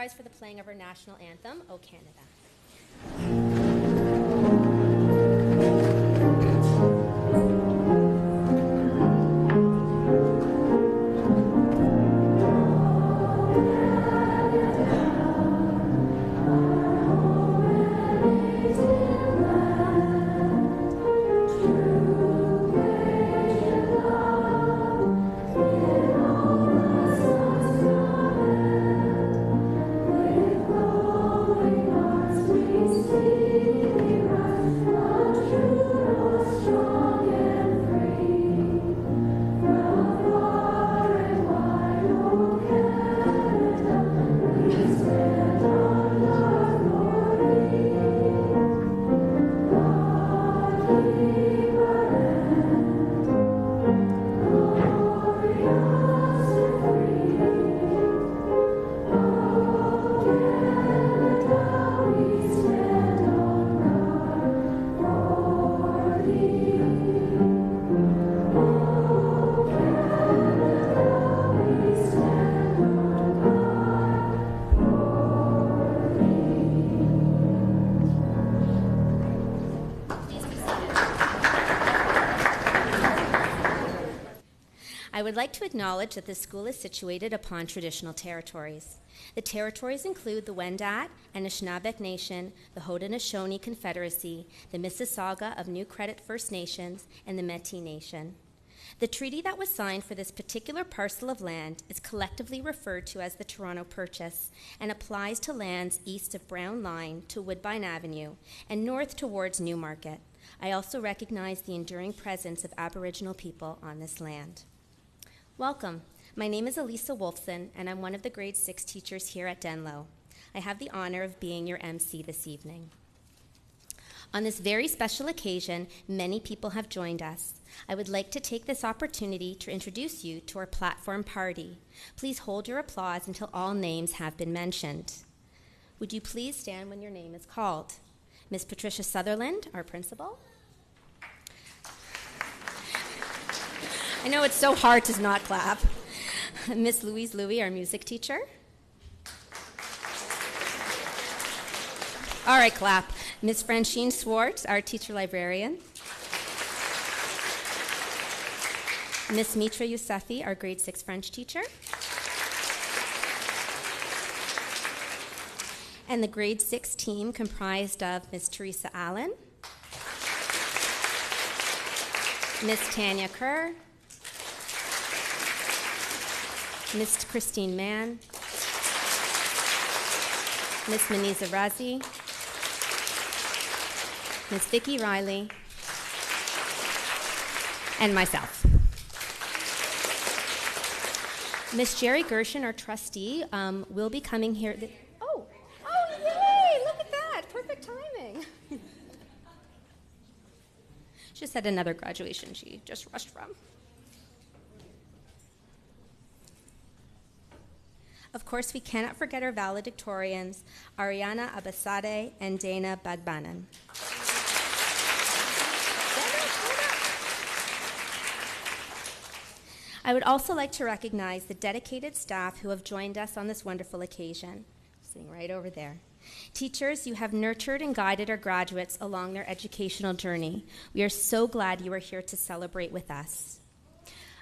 rise for the playing of our national anthem, O Canada. I would like to acknowledge that this school is situated upon traditional territories. The territories include the Wendat and Anishinaabeg Nation, the Haudenosaunee Confederacy, the Mississauga of New Credit First Nations, and the Métis Nation. The treaty that was signed for this particular parcel of land is collectively referred to as the Toronto Purchase and applies to lands east of Brown Line to Woodbine Avenue and north towards Newmarket. I also recognize the enduring presence of Aboriginal people on this land. Welcome. My name is Elisa Wolfson, and I'm one of the grade 6 teachers here at Denlow. I have the honor of being your MC this evening. On this very special occasion, many people have joined us. I would like to take this opportunity to introduce you to our platform party. Please hold your applause until all names have been mentioned. Would you please stand when your name is called? Ms. Patricia Sutherland, our principal. I know it's so hard to not clap. Miss Louise Louie, our music teacher. All right, clap. Miss Francine Swartz, our teacher librarian. Miss Mitra Yousefi, our grade 6 French teacher. And the grade 6 team comprised of Miss Teresa Allen, Miss Tanya Kerr, Miss Christine Mann, Miss Maniza Razi, Miss Vicki Riley, and myself. Miss Jerry Gershon, our trustee, will be coming here. Oh, yay! Look at that, perfect timing. She just had another graduation she just rushed from. Of course, we cannot forget our valedictorians, Ariana Abasade and Dana Bagbanan. I would also like to recognize the dedicated staff who have joined us on this wonderful occasion, sitting right over there. Teachers, you have nurtured and guided our graduates along their educational journey. We are so glad you are here to celebrate with us.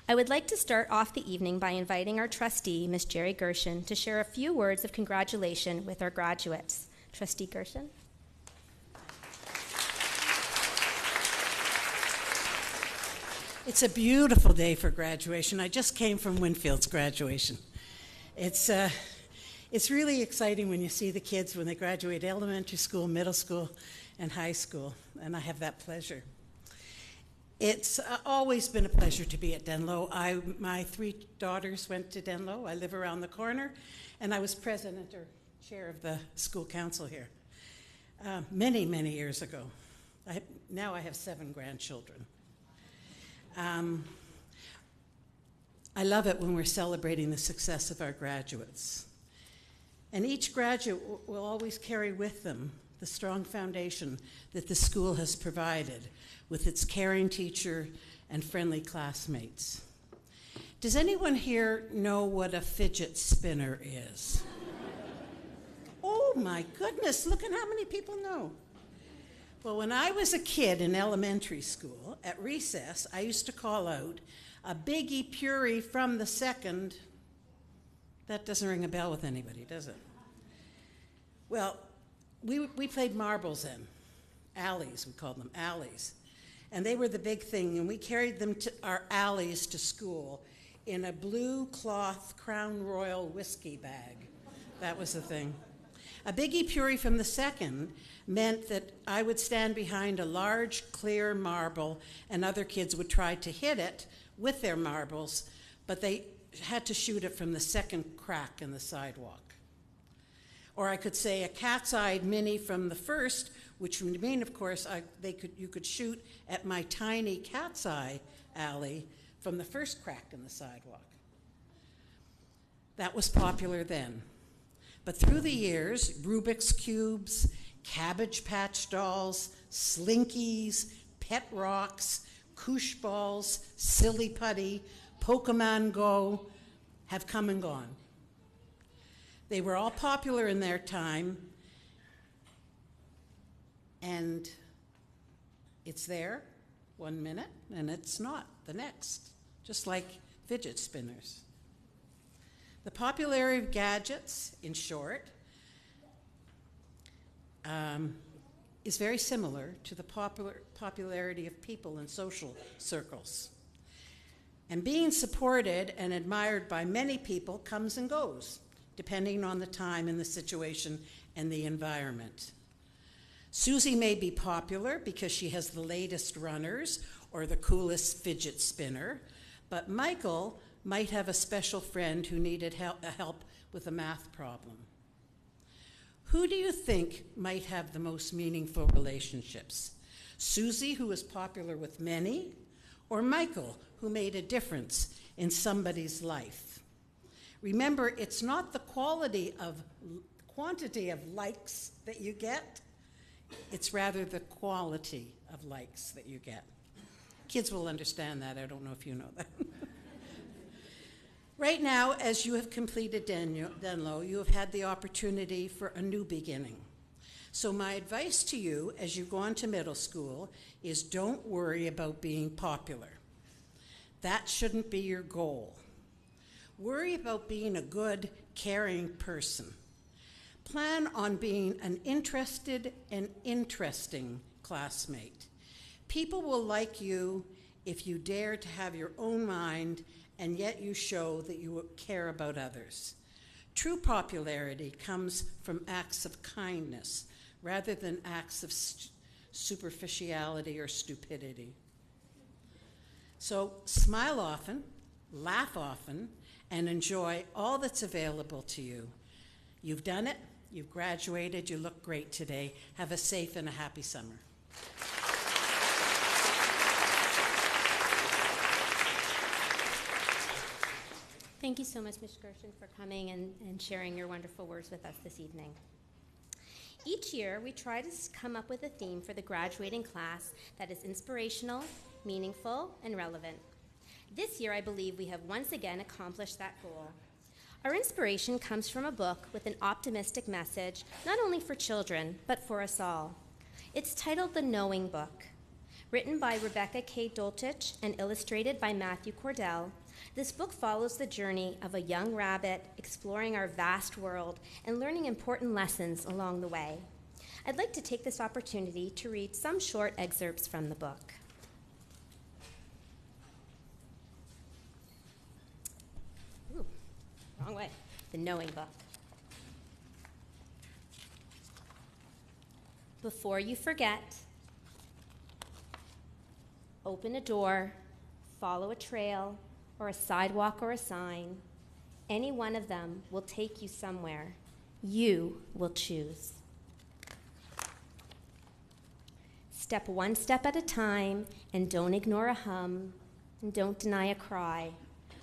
I would like to start off the evening by inviting our trustee, Ms. Jerry Gershon, to share a few words of congratulation with our graduates. Trustee Gershon. It's a beautiful day for graduation. I just came from Winfield's graduation. It's really exciting when you see the kids when they graduate elementary school, middle school, and high school, and I have that pleasure. It's always been a pleasure to be at Denlow. My 3 daughters went to Denlow. I live around the corner, and I was president or chair of the school council here many, many years ago. Now I have 7 grandchildren. I love it when we're celebrating the success of our graduates. And each graduate will always carry with them the strong foundation that the school has provided with its caring teacher and friendly classmates. Does anyone here know what a fidget spinner is? Oh my goodness, look at how many people know. Well, when I was a kid in elementary school, at recess, I used to call out, "A biggie puree from the second." That doesn't ring a bell with anybody, does it? Well, we played marbles then. Alleys, we called them alleys. And they were the big thing, and we carried them to our alleys to school in a blue cloth Crown Royal whiskey bag. That was the thing. A biggie puree from the second meant that I would stand behind a large, clear marble, and other kids would try to hit it with their marbles, but they had to shoot it from the second crack in the sidewalk. Or I could say a cat's-eyed mini from the first, which would mean, of course, you could shoot at my tiny cat's eye alley from the first crack in the sidewalk. That was popular then. But through the years, Rubik's Cubes, Cabbage Patch Dolls, Slinkies, Pet Rocks, Koosh Balls, Silly Putty, Pokemon Go have come and gone. They were all popular in their time, and it's there 1 minute, and it's not the next, just like fidget spinners. The popularity of gadgets, in short, is very similar to the popularity of people in social circles. And being supported and admired by many people comes and goes, depending on the time and the situation and the environment. Susie may be popular because she has the latest runners or the coolest fidget spinner, but Michael might have a special friend who needed help with a math problem. Who do you think might have the most meaningful relationships? Susie, who is popular with many, or Michael, who made a difference in somebody's life? Remember, it's not the quantity of likes that you get, it's rather the quality of likes that you get. Kids will understand that. I don't know if you know that. Right now, as you have completed Denlow, you have had the opportunity for a new beginning. So my advice to you as you go on to middle school is don't worry about being popular. That shouldn't be your goal. Worry about being a good, caring person. Plan on being an interested and interesting classmate. People will like you if you dare to have your own mind and yet you show that you care about others. True popularity comes from acts of kindness rather than acts of superficiality or stupidity. So smile often, laugh often, and enjoy all that's available to you. You've done it, you've graduated, you look great today. Have a safe and a happy summer. Thank you so much, Ms. Gershon, for coming and sharing your wonderful words with us this evening. Each year, we try to come up with a theme for the graduating class that is inspirational, meaningful, and relevant. This year, I believe we have once again accomplished that goal. Our inspiration comes from a book with an optimistic message, not only for children, but for us all. It's titled The Knowing Book. Written by Rebecca K. Doltich and illustrated by Matthew Cordell, this book follows the journey of a young rabbit exploring our vast world and learning important lessons along the way. I'd like to take this opportunity to read some short excerpts from the book. Ooh, wrong way. The Knowing Book. Before you forget, open a door, follow a trail, or a sidewalk or a sign. Any one of them will take you somewhere. You will choose. Step one step at a time, and don't ignore a hum, and don't deny a cry.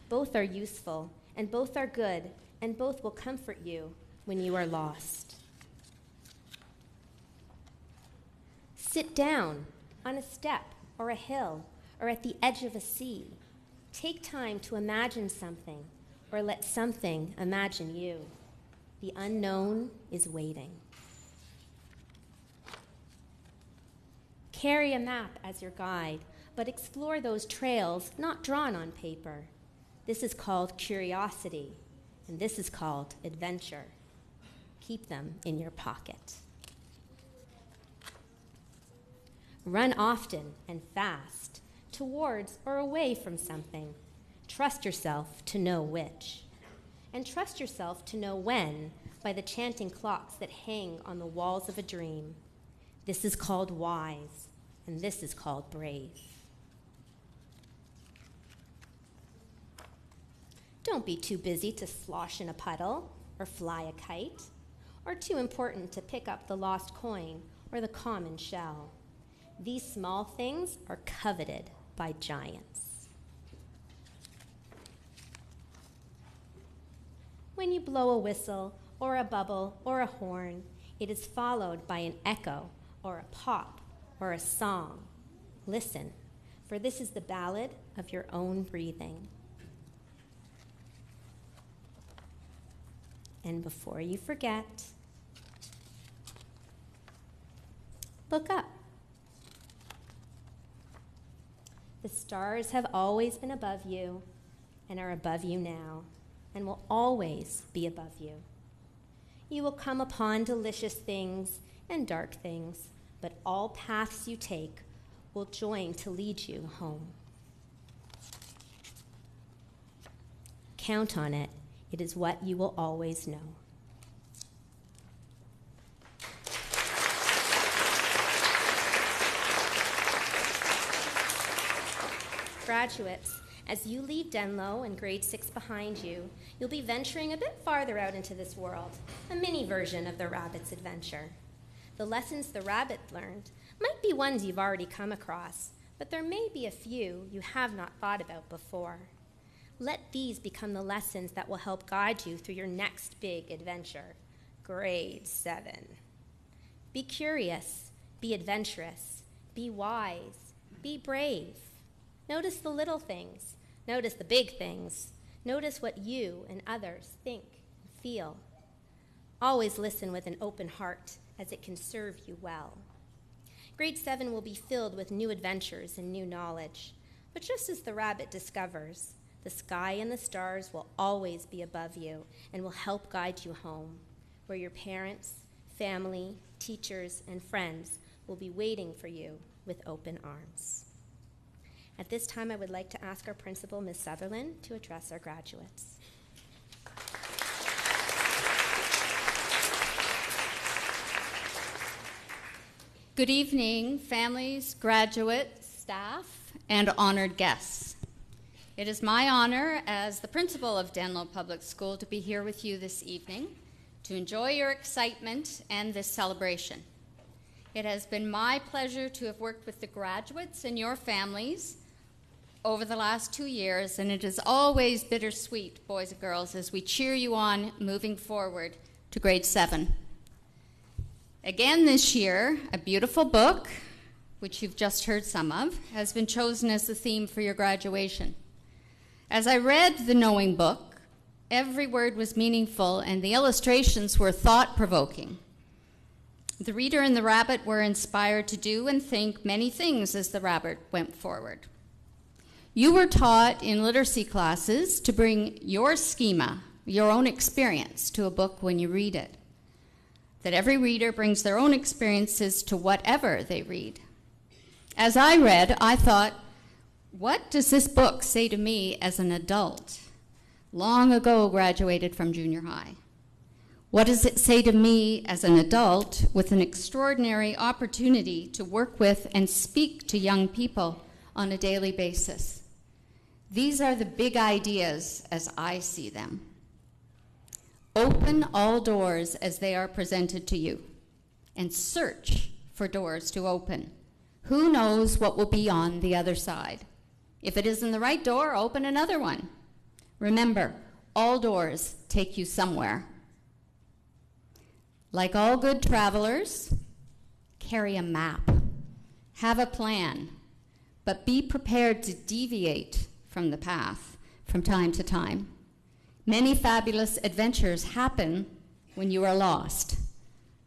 Both are useful, and both are good, and both will comfort you when you are lost. Sit down on a step or a hill or at the edge of a sea. Take time to imagine something, or let something imagine you. The unknown is waiting. Carry a map as your guide, but explore those trails not drawn on paper. This is called curiosity, and this is called adventure. Keep them in your pocket. Run often and fast, towards or away from something. Trust yourself to know which. And trust yourself to know when by the chanting clocks that hang on the walls of a dream. This is called wise, and this is called brave. Don't be too busy to slosh in a puddle or fly a kite, or too important to pick up the lost coin or the common shell. These small things are coveted by giants. When you blow a whistle or a bubble or a horn, it is followed by an echo or a pop or a song. Listen, for this is the ballad of your own breathing. And before you forget, look up. The stars have always been above you and are above you now and will always be above you. You will come upon delicious things and dark things, but all paths you take will join to lead you home. Count on it. It is what you will always know. Graduates, as you leave Denlow and grade 6 behind you, you'll be venturing a bit farther out into this world, a mini version of the rabbit's adventure. The lessons the rabbit learned might be ones you've already come across, but there may be a few you have not thought about before. Let these become the lessons that will help guide you through your next big adventure, grade 7. Be curious, be adventurous, be wise, be brave. Notice the little things, notice the big things, notice what you and others think and feel. Always listen with an open heart, as it can serve you well. Grade 7 will be filled with new adventures and new knowledge, but just as the rabbit discovers, the sky and the stars will always be above you and will help guide you home, where your parents, family, teachers, and friends will be waiting for you with open arms. At this time, I would like to ask our principal, Ms. Sutherland, to address our graduates. Good evening, families, graduates, staff, and honored guests. It is my honor as the principal of Denlow Public School to be here with you this evening to enjoy your excitement and this celebration. It has been my pleasure to have worked with the graduates and your families over the last 2 years, and it is always bittersweet, boys and girls, as we cheer you on moving forward to grade 7. Again this year, a beautiful book, which you've just heard some of, has been chosen as the theme for your graduation. As I read the Knowing book, every word was meaningful and the illustrations were thought-provoking. The reader and the rabbit were inspired to do and think many things as the rabbit went forward. You were taught in literacy classes to bring your schema, your own experience, to a book when you read it. That every reader brings their own experiences to whatever they read. As I read, I thought, what does this book say to me as an adult? Long ago graduated from junior high. What does it say to me as an adult with an extraordinary opportunity to work with and speak to young people on a daily basis? These are the big ideas as I see them. Open all doors as they are presented to you, and search for doors to open. Who knows what will be on the other side? If it isn't the right door, open another one. Remember, all doors take you somewhere. Like all good travelers, carry a map. Have a plan, but be prepared to deviate from the path from time to time. Many fabulous adventures happen when you are lost.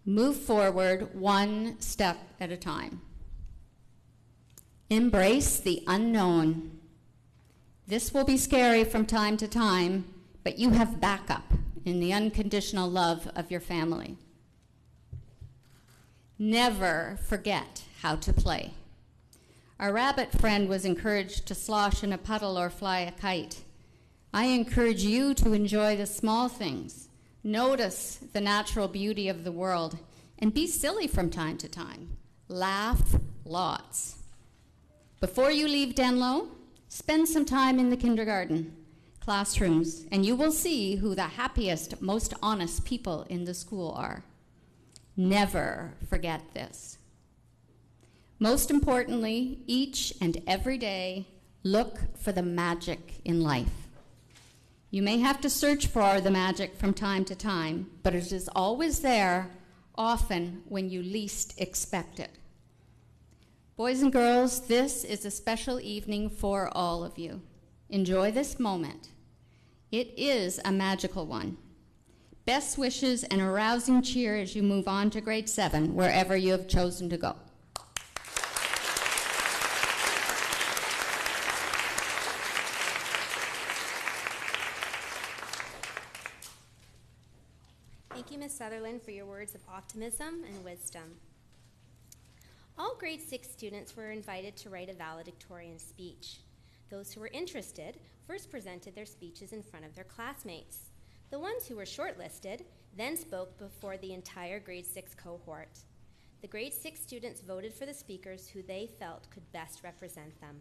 Move forward one step at a time. Embrace the unknown. This will be scary from time to time, but you have backup in the unconditional love of your family. Never forget how to play. Our rabbit friend was encouraged to slosh in a puddle or fly a kite. I encourage you to enjoy the small things, notice the natural beauty of the world, and be silly from time to time. Laugh lots. Before you leave Denlow, spend some time in the kindergarten classrooms, and you will see who the happiest, most honest people in the school are. Never forget this. Most importantly, each and every day, look for the magic in life. You may have to search for the magic from time to time, but it is always there, often when you least expect it. Boys and girls, this is a special evening for all of you. Enjoy this moment. It is a magical one. Best wishes and a rousing cheer as you move on to grade 7, wherever you have chosen to go. Thank you, Ms. Sutherland, for your words of optimism and wisdom. All grade 6 students were invited to write a valedictorian speech. Those who were interested first presented their speeches in front of their classmates. The ones who were shortlisted then spoke before the entire grade 6 cohort. The grade 6 students voted for the speakers who they felt could best represent them.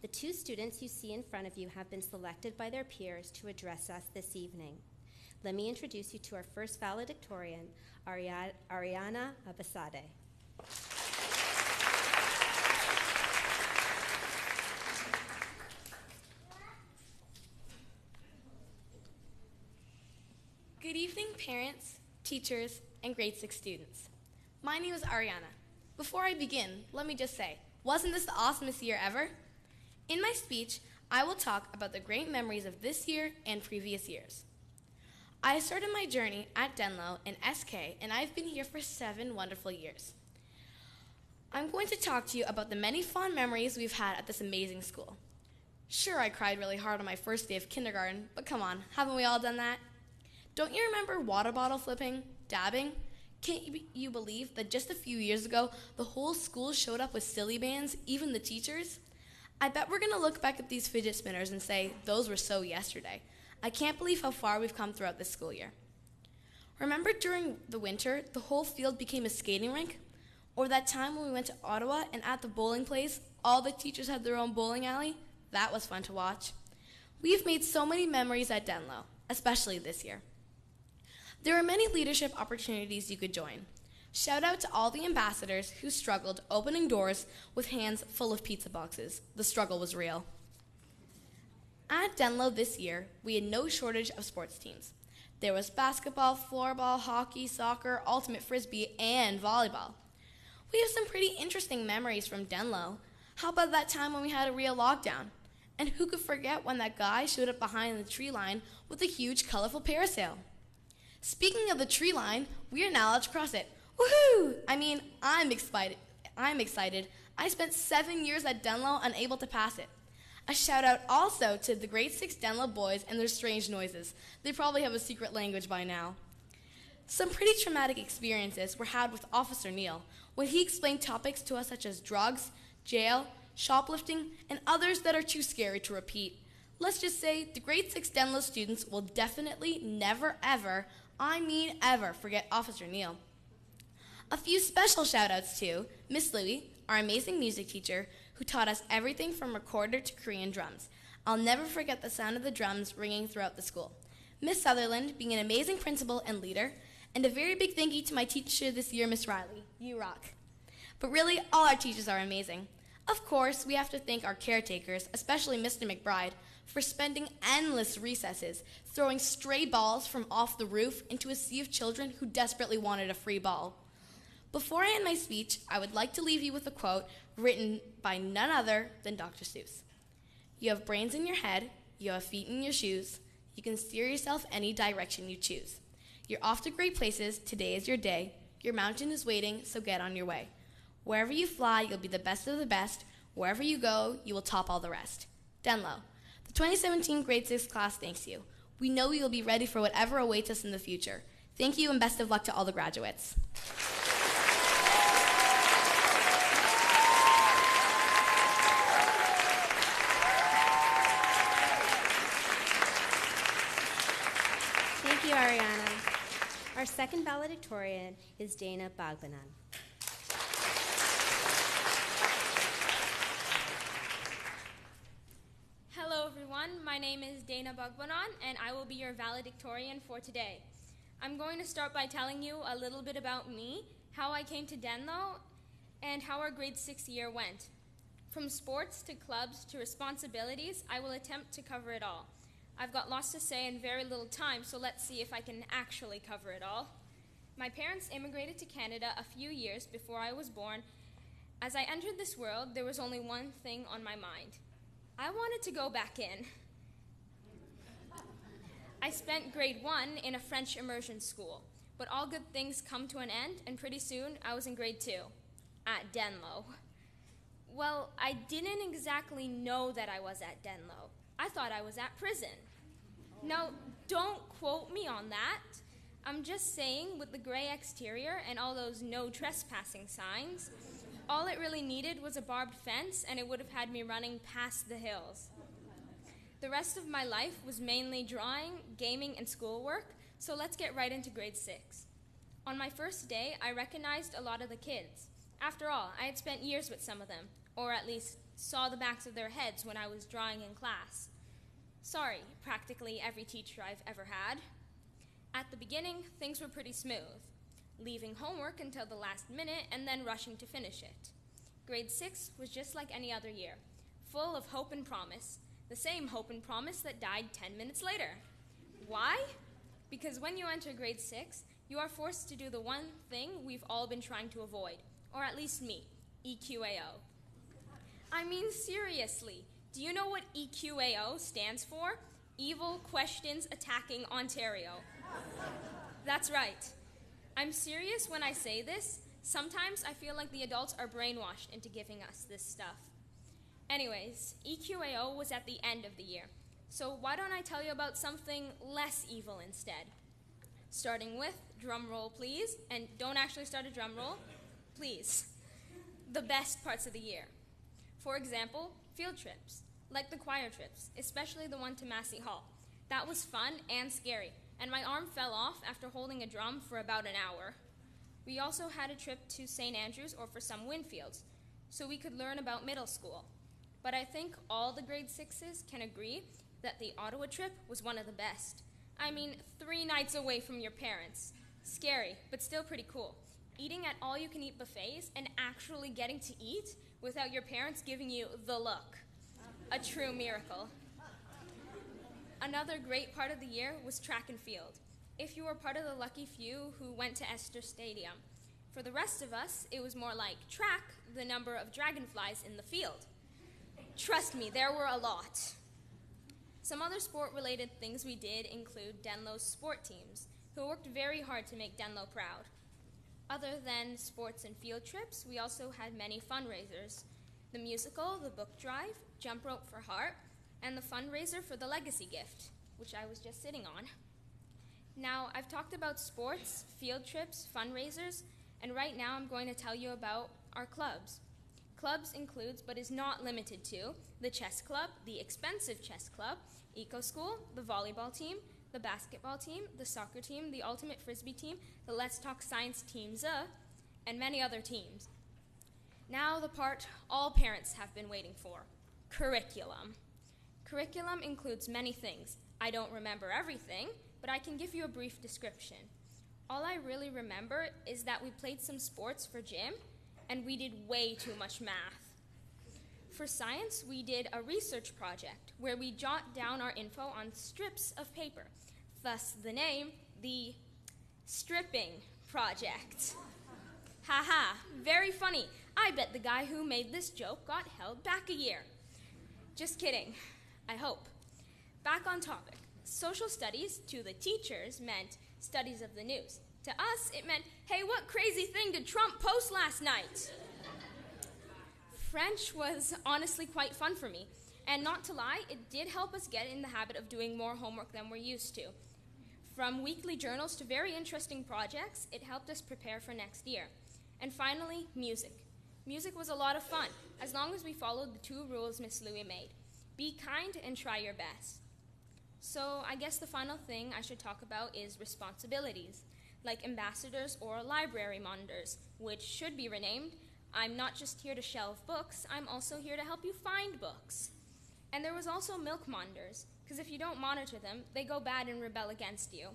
The 2 students you see in front of you have been selected by their peers to address us this evening. Let me introduce you to our first valedictorian, Ariana Abasade. Good evening, parents, teachers, and grade 6 students. My name is Ariana. Before I begin, let me just say, wasn't this the awesomest year ever? In my speech, I will talk about the great memories of this year and previous years. I started my journey at Denlow in SK, and I've been here for 7 wonderful years. I'm going to talk to you about the many fond memories we've had at this amazing school. Sure, I cried really hard on my first day of kindergarten, but come on, haven't we all done that? Don't you remember water bottle flipping, dabbing? Can't you believe that just a few years ago, the whole school showed up with silly bands, even the teachers? I bet we're going to look back at these fidget spinners and say, those were so yesterday. I can't believe how far we've come throughout this school year. Remember during the winter, the whole field became a skating rink? Or that time when we went to Ottawa and at the bowling place, all the teachers had their own bowling alley? That was fun to watch. We've made so many memories at Denlow, especially this year. There are many leadership opportunities you could join. Shout out to all the ambassadors who struggled opening doors with hands full of pizza boxes. The struggle was real. At Denlow this year, we had no shortage of sports teams. There was basketball, floorball, hockey, soccer, ultimate frisbee, and volleyball. We have some pretty interesting memories from Denlow. How about that time when we had a real lockdown? And who could forget when that guy showed up behind the tree line with a huge, colorful parasail? Speaking of the tree line, we are now allowed to cross it. Woohoo! I'm excited. I spent 7 years at Denlow unable to pass it. A shout out also to the grade 6 Denlow boys and their strange noises. They probably have a secret language by now. Some pretty traumatic experiences were had with Officer Neil when he explained topics to us such as drugs, jail, shoplifting, and others that are too scary to repeat. Let's just say the grade 6 Denlow students will definitely never ever, ever forget Officer Neil. A few special shout outs to Miss Louie, our amazing music teacher, who taught us everything from recorder to Korean drums. I'll never forget the sound of the drums ringing throughout the school. Miss Sutherland, being an amazing principal and leader, and a very big thank you to my teacher this year, Miss Riley. You rock. But really, all our teachers are amazing. Of course, we have to thank our caretakers, especially Mr. McBride, for spending endless recesses, throwing stray balls from off the roof into a sea of children who desperately wanted a free ball. Before I end my speech, I would like to leave you with a quote written by none other than Dr. Seuss. You have brains in your head, you have feet in your shoes, you can steer yourself any direction you choose. You're off to great places, today is your day, your mountain is waiting, so get on your way. Wherever you fly, you'll be the best of the best, Wherever you go, you will top all the rest. Denlow, the 2017 grade 6 class thanks you. We know you will be ready for whatever awaits us in the future. Thank you and best of luck to all the graduates. Thank you, Ariana. Our second valedictorian is Dana Bagbanan. Hello everyone, my name is Dana Bagbanan and I will be your valedictorian for today. I'm going to start by telling you a little bit about me, how I came to Denlow, and how our grade 6 year went. From sports to clubs to responsibilities, I will attempt to cover it all. I've got lots to say in very little time, so let's see if I can actually cover it all. My parents immigrated to Canada a few years before I was born. As I entered this world, there was only one thing on my mind. I wanted to go back in. I spent grade 1 in a French immersion school, but all good things come to an end, and pretty soon I was in grade 2, at Denlow. Well, I didn't exactly know that I was at Denlow. I thought I was at prison. Now, don't quote me on that. I'm just saying, with the gray exterior and all those no trespassing signs, all it really needed was a barbed fence and it would have had me running past the hills. The rest of my life was mainly drawing, gaming, and schoolwork, so let's get right into grade 6. On my first day, I recognized a lot of the kids. After all, I had spent years with some of them, or at least saw the backs of their heads when I was drawing in class. Sorry, practically every teacher I've ever had. At the beginning, things were pretty smooth, leaving homework until the last minute and then rushing to finish it. Grade 6 was just like any other year, full of hope and promise, the same hope and promise that died 10 minutes later. Why? Because when you enter grade 6, you are forced to do the one thing we've all been trying to avoid, or at least me, EQAO. I mean, seriously, do you know what EQAO stands for? Evil Questions Attacking Ontario. That's right. I'm serious when I say this. Sometimes I feel like the adults are brainwashed into giving us this stuff. Anyways, EQAO was at the end of the year, so why don't I tell you about something less evil instead? Starting with, drum roll please, and don't actually start a drum roll, please. The best parts of the year. For example, field trips, like the choir trips, especially the one to Massey Hall. That was fun and scary, and my arm fell off after holding a drum for about an hour. We also had a trip to St. Andrews or for some Winfields, so we could learn about middle school. But I think all the grade 6s can agree that the Ottawa trip was one of the best. I mean, 3 nights away from your parents. Scary, but still pretty cool. Eating at all-you-can-eat buffets and actually getting to eat without your parents giving you the look. A true miracle. Another great part of the year was track and field. If you were part of the lucky few who went to Esther Stadium. For the rest of us, it was more like track the number of dragonflies in the field. Trust me, there were a lot. Some other sport-related things we did include Denlow's sport teams, who worked very hard to make Denlow proud. Other than sports and field trips, we also had many fundraisers. The musical, the book drive, Jump Rope for Heart, and the fundraiser for the Legacy Gift, which I was just sitting on. Now, I've talked about sports, field trips, fundraisers, and right now I'm going to tell you about our clubs. Clubs includes, but is not limited to, the chess club, the expensive chess club, Eco School, the volleyball team, the basketball team, the soccer team, the ultimate frisbee team, the Let's Talk Science teams, and many other teams. Now the part all parents have been waiting for, curriculum. Curriculum includes many things. I don't remember everything, but I can give you a brief description. All I really remember is that we played some sports for gym, and we did way too much math. For science, we did a research project where we jot down our info on strips of paper, thus the name, the Stripping Project. Haha, very funny. I bet the guy who made this joke got held back a year. Just kidding, I hope. Back on topic. Social studies to the teachers meant studies of the news. To us, it meant, hey, what crazy thing did Trump post last night? French was honestly quite fun for me. And not to lie, it did help us get in the habit of doing more homework than we're used to. From weekly journals to very interesting projects, it helped us prepare for next year. And finally, music. Music was a lot of fun, as long as we followed the 2 rules Miss Louie made. Be kind and try your best. So I guess the final thing I should talk about is responsibilities, like ambassadors or library monitors, which should be renamed. I'm not just here to shelve books, I'm also here to help you find books. And there was also milk monitors, because if you don't monitor them, they go bad and rebel against you.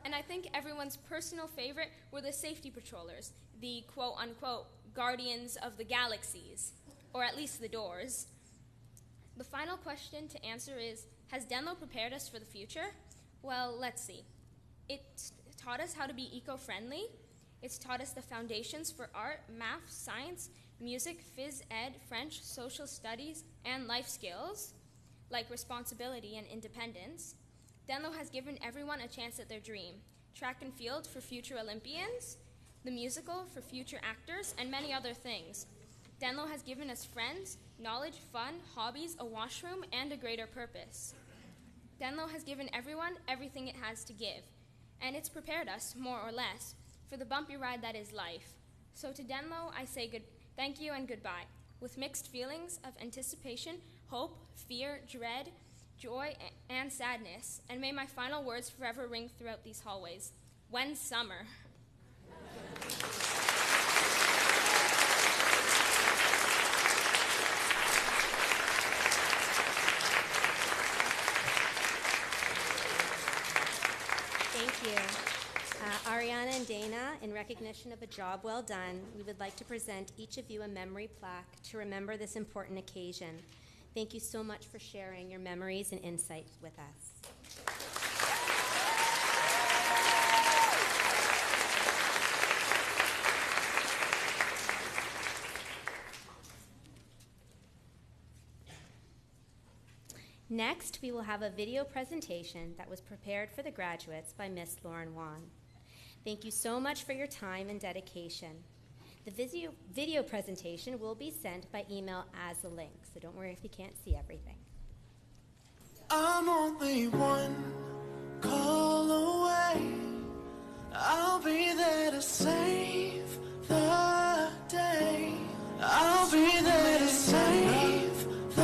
And I think everyone's personal favorite were the safety patrollers, the quote-unquote guardians of the galaxies, or at least the doors. The final question to answer is, has Denlow prepared us for the future? Well, let's see. It taught us how to be eco-friendly. It's taught us the foundations for art, math, science, music, phys ed, French, social studies, and life skills, like responsibility and independence. Denlow has given everyone a chance at their dream. Track and field for future Olympians, the musical for future actors, and many other things. Denlow has given us friends, knowledge, fun, hobbies, a washroom, and a greater purpose. Denlow has given everyone everything it has to give, and it's prepared us, more or less, for the bumpy ride that is life. So to Denlow, I say thank you and goodbye, with mixed feelings of anticipation, hope, fear, dread, joy, and sadness, and may my final words forever ring throughout these hallways. When's summer? Thank you. Ariana and Dana, in recognition of a job well done, we would like to present each of you a memory plaque to remember this important occasion. Thank you so much for sharing your memories and insights with us. Next, we will have a video presentation that was prepared for the graduates by Miss Lauren Wan. Thank you so much for your time and dedication. The video presentation will be sent by email as a link, so don't worry if you can't see everything. I'm only one call away. I'll be there to save the day. I'll be there to save the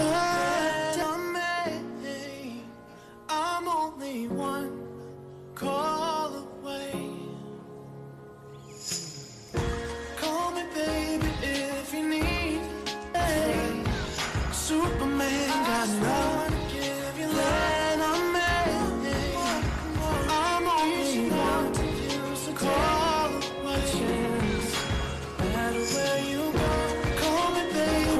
day. I'm only one call away. Call me baby if you need me. Superman got no one to give you that I'm made. I'm only one to use a call away. Matter where you go, call me baby.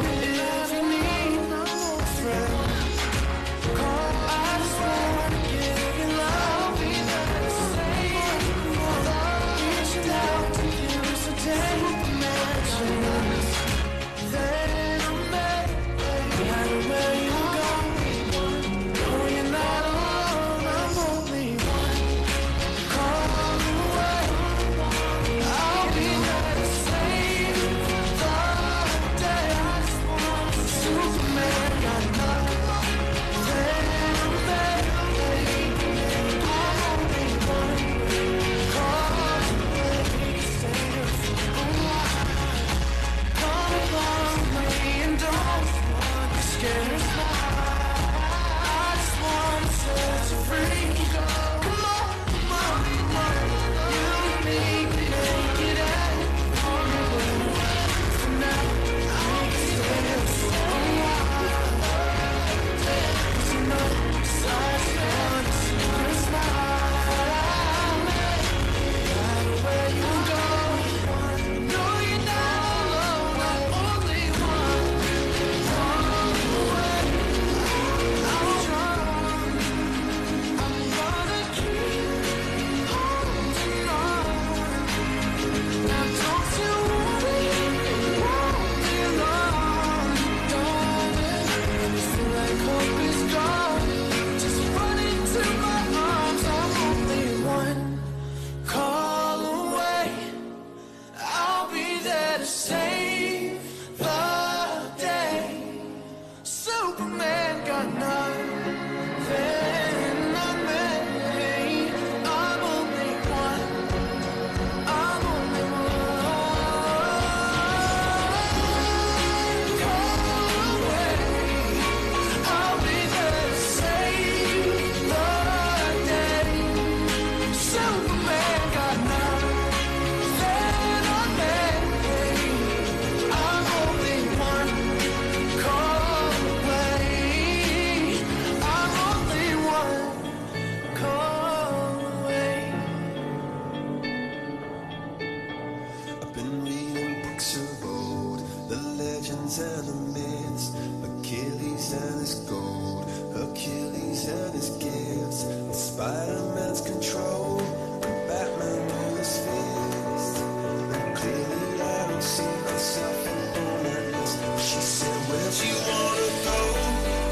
legends and the myths, Achilles and his gold, Hercules and his gifts, and Spider-Man's control, and Batman knew his fist. And clearly I don't see myself on that list. She said, where'd you wanna go?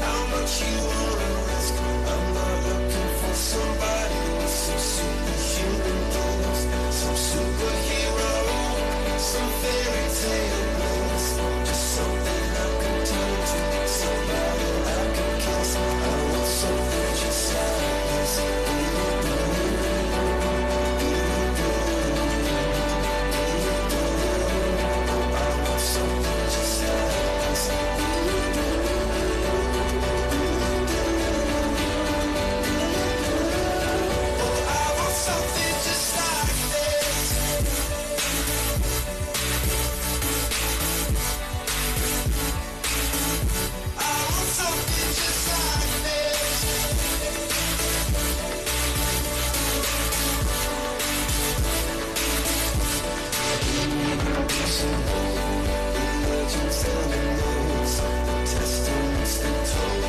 How much you wanna risk? I'm not looking for somebody with some superhuman gifts, some superhero, some fairy tale bliss, just something I can turn to, somebody I can kiss. I want something just like this. I want something just like this. I want something just like this. I want something just like this. Legends and the myths, the testaments they told,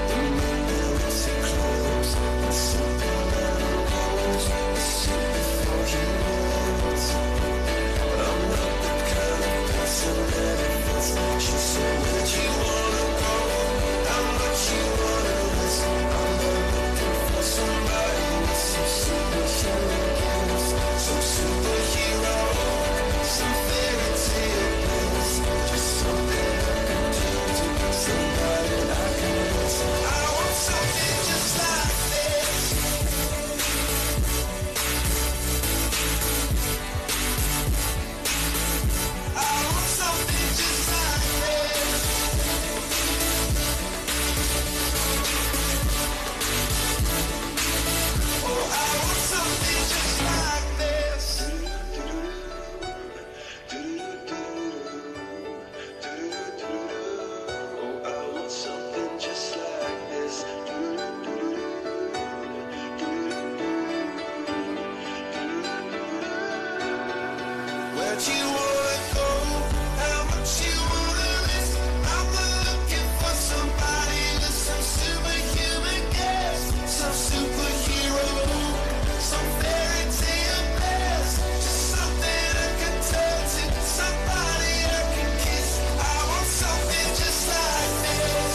the minutes eclipse, the Superman arose, the superheroes. But I'm not the kind of person that it fits. She said, where'd you wanna go? How much you wanna risk? I'm not looking for somebody with some superhuman gifts, some superhero, some fairy tale bliss, just something I can turn to, somebody I can miss. I want something just like this. I want something just like this. Oh, I want something just like this. Oh, I want something just like this. Where'd you wanna go? How much you wanna risk? I'm not looking for somebody with some superhuman gifts, some superhero, some fairy tale bliss, just something I can turn to, somebody I can kiss. I want something just like this.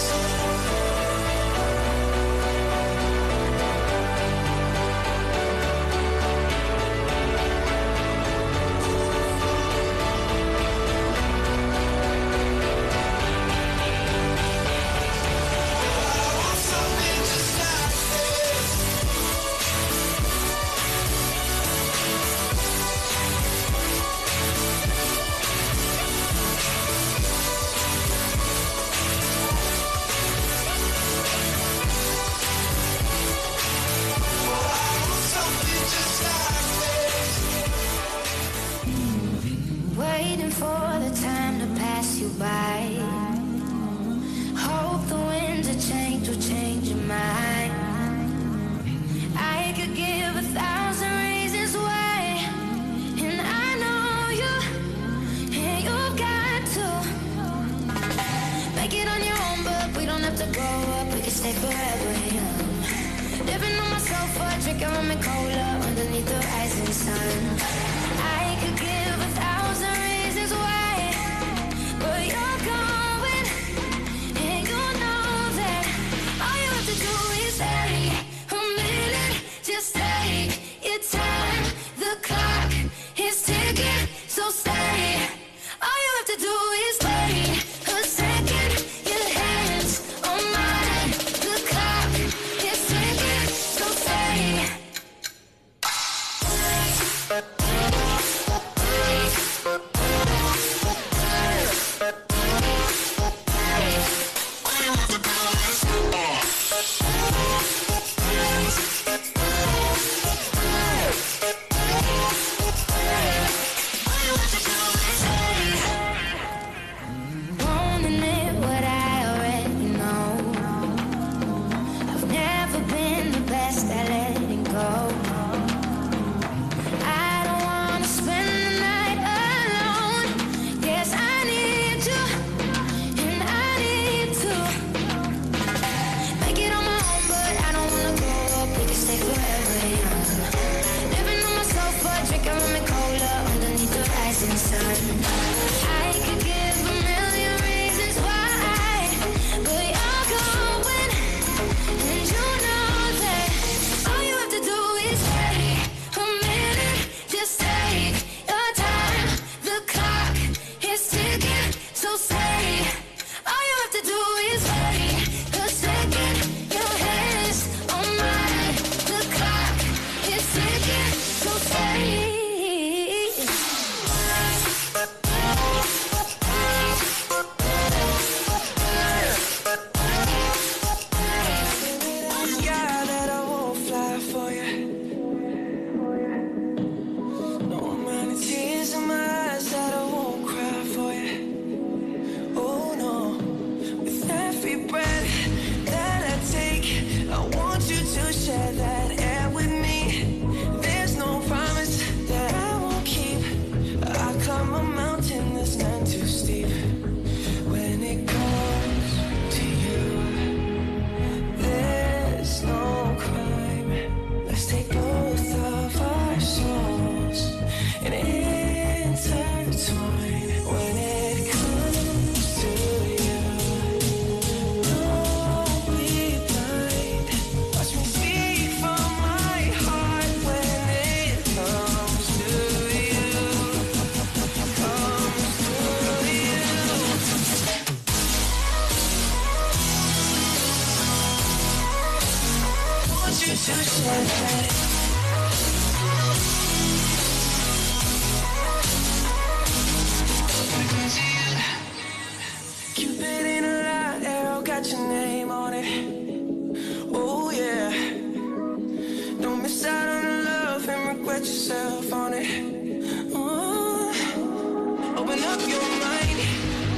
I want something just like this. I want something just like this. Waiting for the time to pass you by. Hope the winds of change will change your mind. I could give 1,000 reasons why, and I know you, and you've got to make it on your own, but we don't have to grow up, we can stay forever young. Living on my sofa, drinking rum and cola underneath the rising sun. I could give 1,000 reasons why, but you're going, and you know that all you have to do is stay a minute, just take your time. The clock is ticking, so stay. All you have to do is wait a second. Your hands on mine. The clock is ticking, so stay. to share. Cupid in a light arrow, got your name on it. Oh yeah. Don't miss out on the love and regret yourself on it. Open up your mind,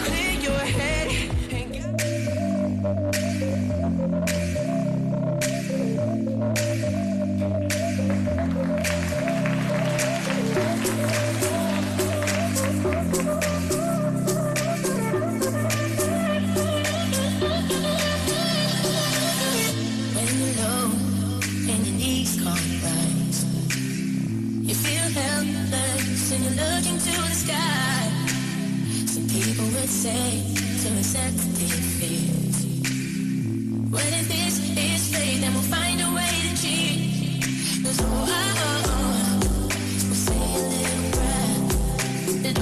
clear your head. When you're low and your knees can't rise, you feel helpless and you're looking to the sky. Some people would say to accept defeat. Well, if this is fate, then we'll find a way to cheat. 'Cause we'll say a little prayer. And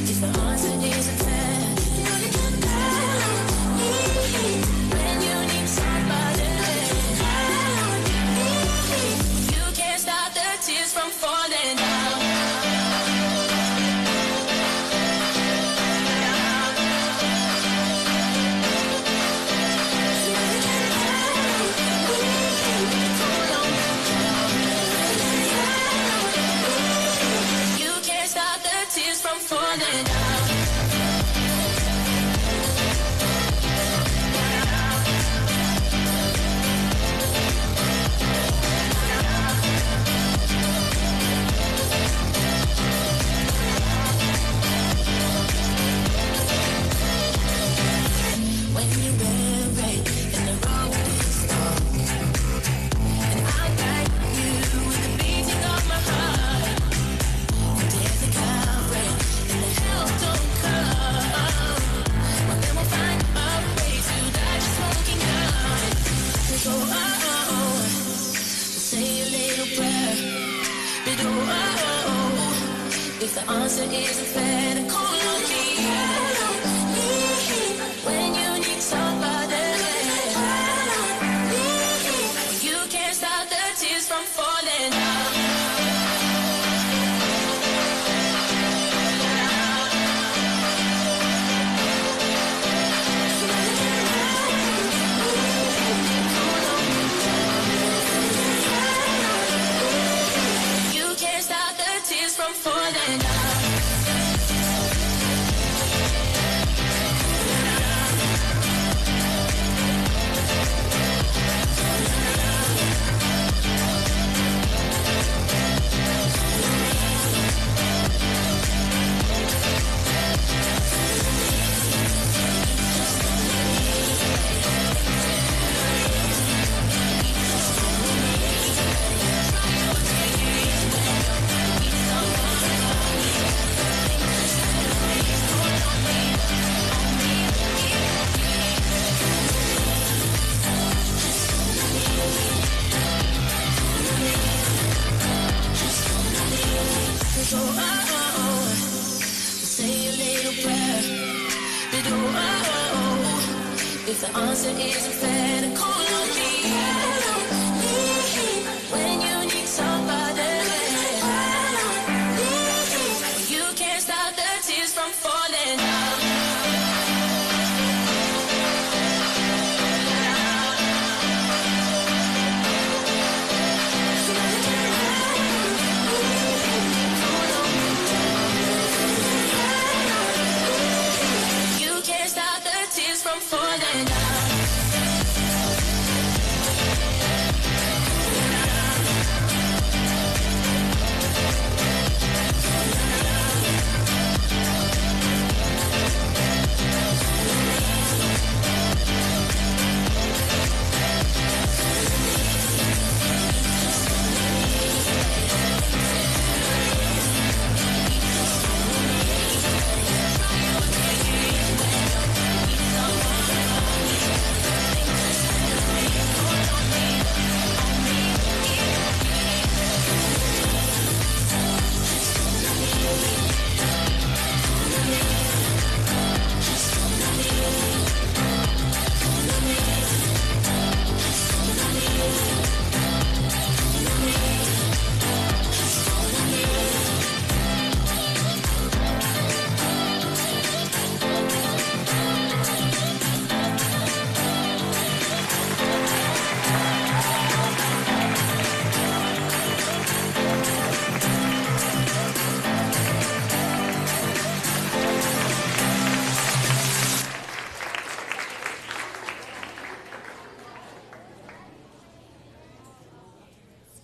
if the answer isn't fair, you know you can help me when you need somebody. You can't stop the tears from falling down. You can't stop the tears from falling down. When you're weary and the road is long, and I'll guide you with the beating of my heart. And if the cowbreak and the help don't come, well then we'll find a way to dodge the smoking gun. 'Cause we'll say a little prayer. But if the answer isn't fair, then call on me. When you need somebody, you can't stop the tears from falling down. You can't stop the tears from falling down. Say a little prayer. But if the answer isn't fair, then call on me. When you need somebody, you can't stop the tears from falling down. You can't stop the tears from falling down.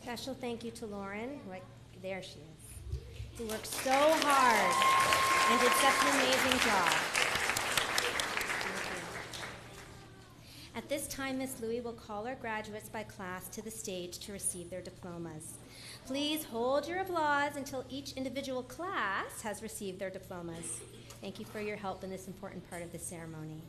Special thank you to Lauren, there she is, who worked so hard and did such an amazing job. At this time, Ms. Louie will call our graduates by class to the stage to receive their diplomas. Please hold your applause until each individual class has received their diplomas. Thank you for your help in this important part of the ceremony.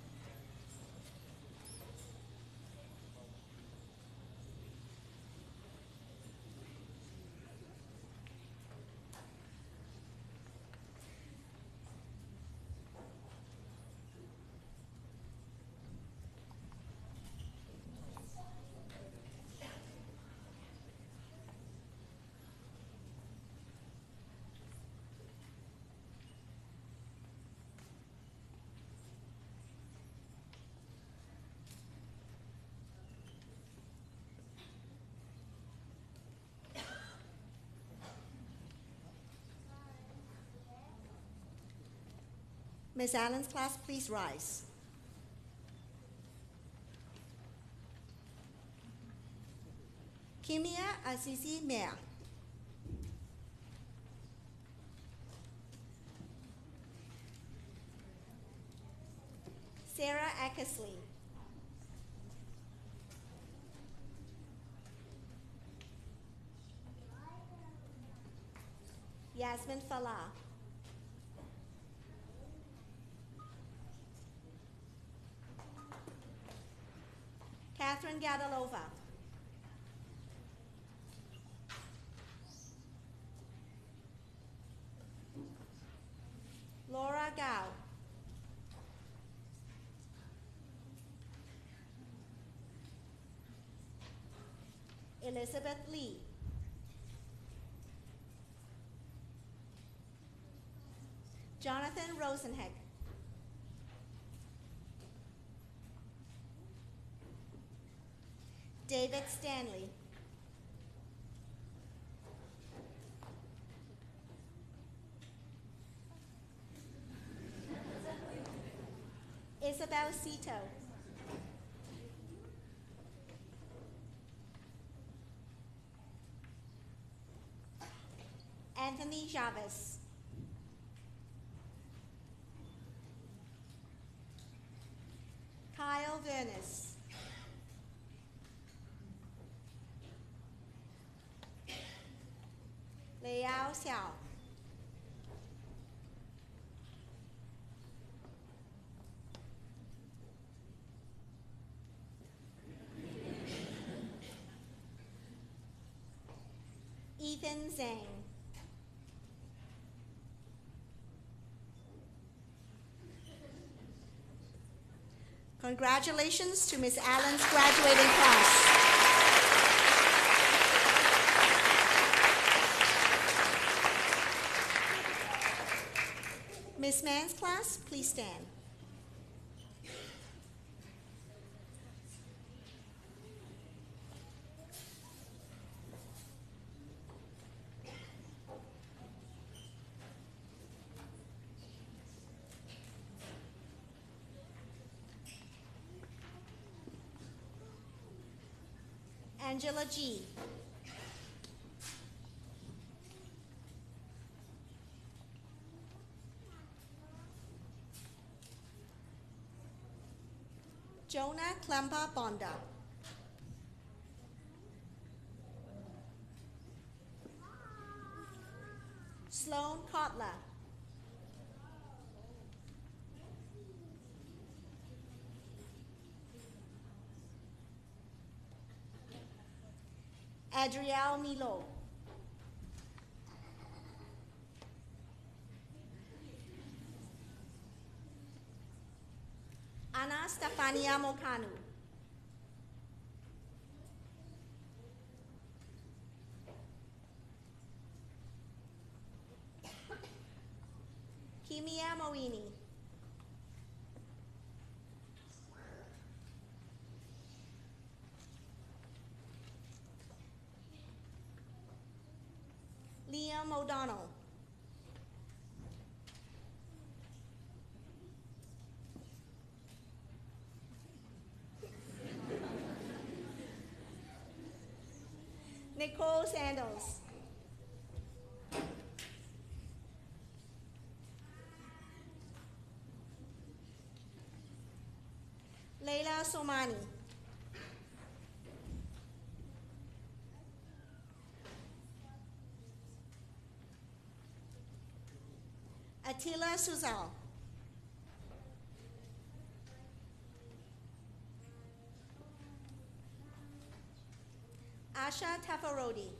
Ms. Allen's class, please rise. Kimia Azizi Mea. Sarah Eckersley. Yasmin Falah. Catherine Gadalova. Laura Gao. Elizabeth Lee. Jonathan Rosenheck. David Stanley. Isabel Cito. Anthony Chavez. Kyle Vernis. Liao Xiao. Ethan Zhang. Congratulations to Ms. Allen's graduating class. Ms. Mann's class, please stand. Angela G. Jonah Klempa Bonda. Sloan Kotler. Adrielle Milo. Ana Stefania Mokanu. Kimia Moini. Liam O'Donnell. Nicole Sandals. Leila Somani. Attila Suzal. Asha Tafarodi.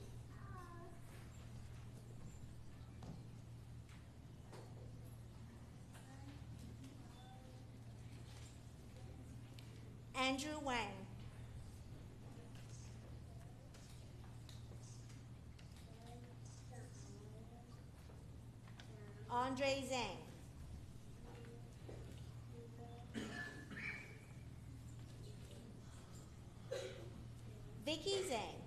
Andrew Wang. Andre Zhang. Vicky Zhang.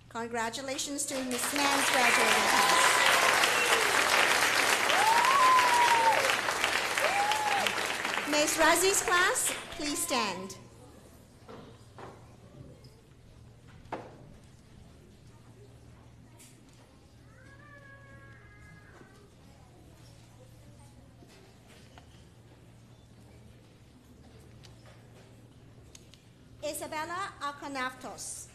Congratulations to Ms. Mann's graduating class. Ms. Razi's class, please stand. Isabella Akanaftos.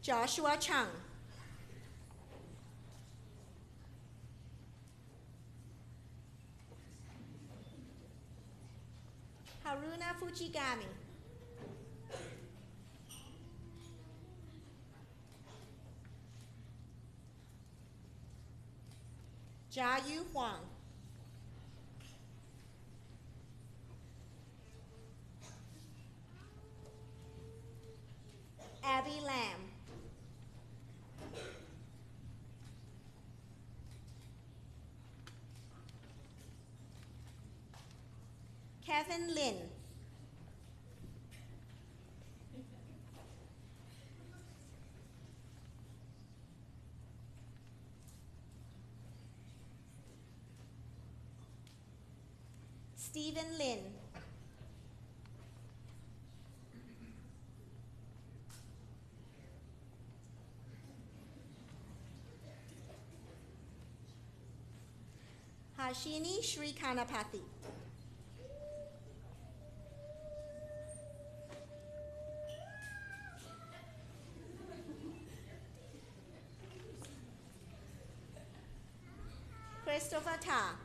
Joshua Chung. Haruna Fujigami. Jia Huang. Abby Lam. Kevin Lin. Stephen Lin. Hashini Srikanapathy. Christopher Ta.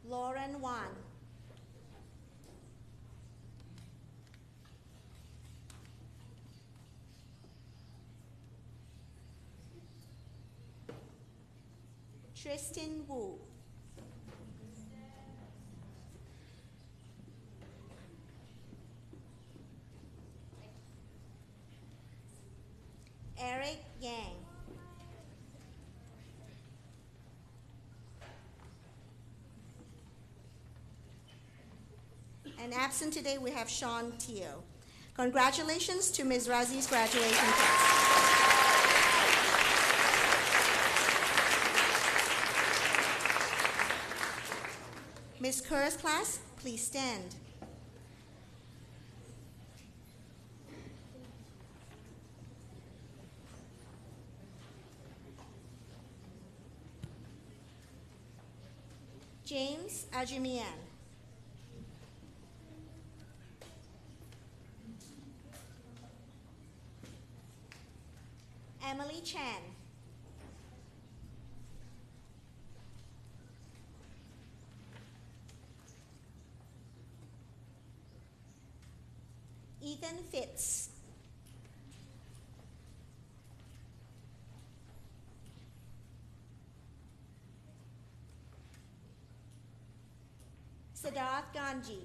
Lauren Wan. Tristan Wu. Eric Yang. And absent today, we have Sean Teo. Congratulations to Ms. Razi's graduation class. Ms. Kerr's class, please stand. James Ajimian. Emily Chan. Ethan Fitz. Siddharth Ganji.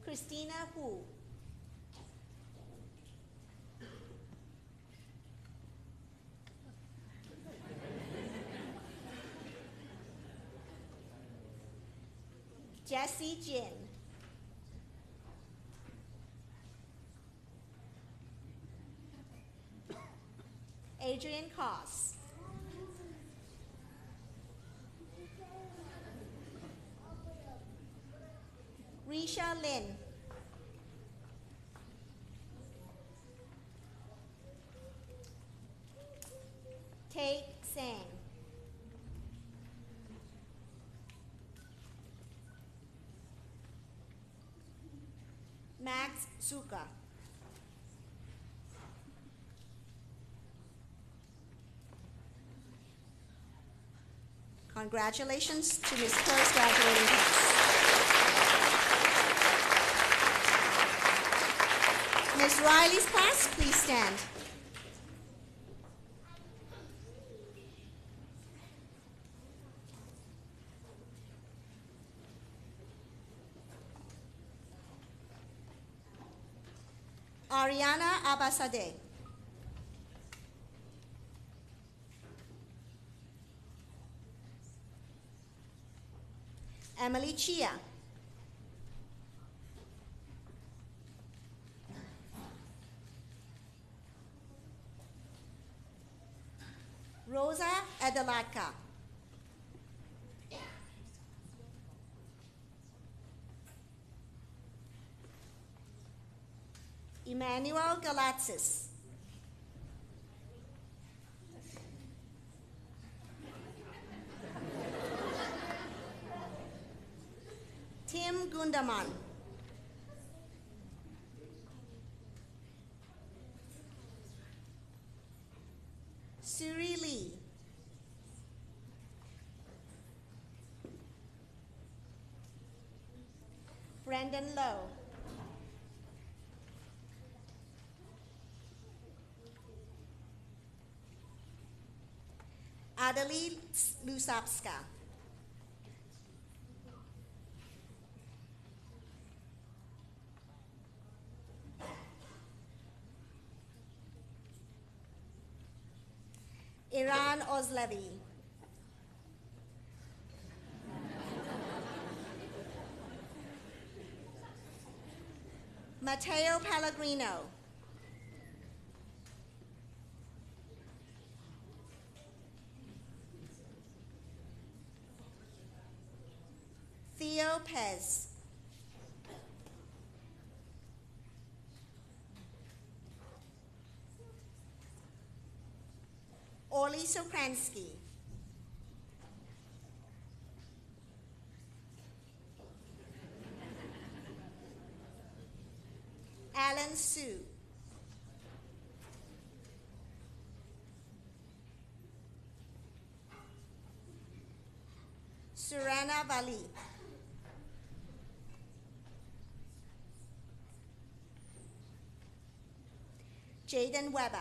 Christina Hu. Jessie Jin. Adrian Koss. Risha Lin. Tate Sang. Max Zuka. Congratulations to Ms. Kerr's graduating class. Ms. Riley's class, please stand. Ariana Abasade. Emily Chia. Rosa Adelatka. Emmanuel Galatsis. Tim Gundaman. Suri Lee. Brendan Lowe. Adelie Lusapska. Iran Ozlevi. Matteo Pellegrino. Theo Pez. Orly Sokransky. Alan Su. Surana Vali. Jaden Weber.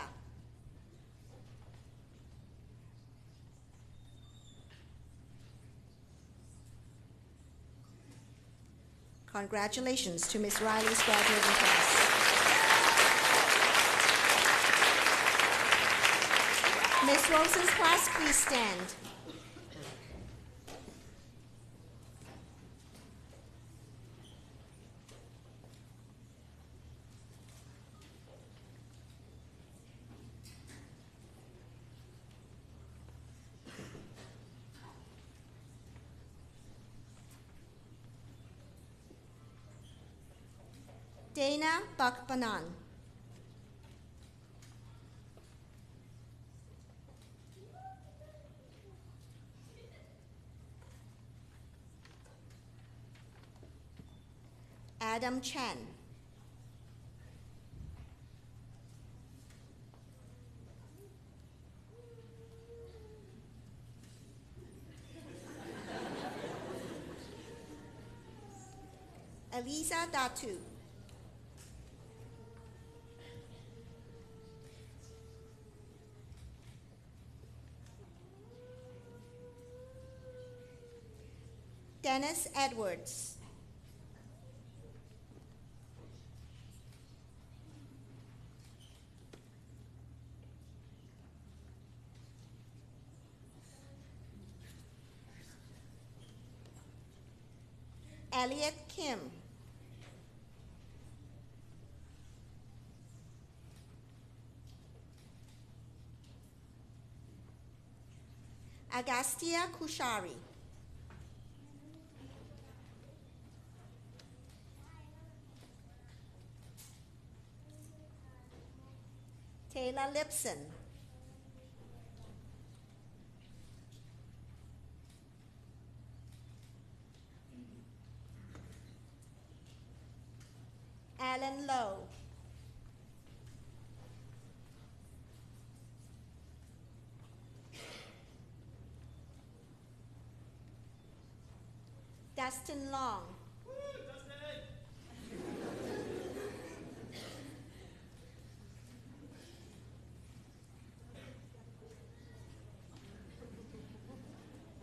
Congratulations to Ms. Riley's graduating class. Ms. Rose's class, please stand. Dana Bakbanan. Adam Chen. Elisa Datu. Dennis Edwards. Elliot Kim. Agastya Kushari. Taylor Lipson. Alan Lowe. Dustin Long.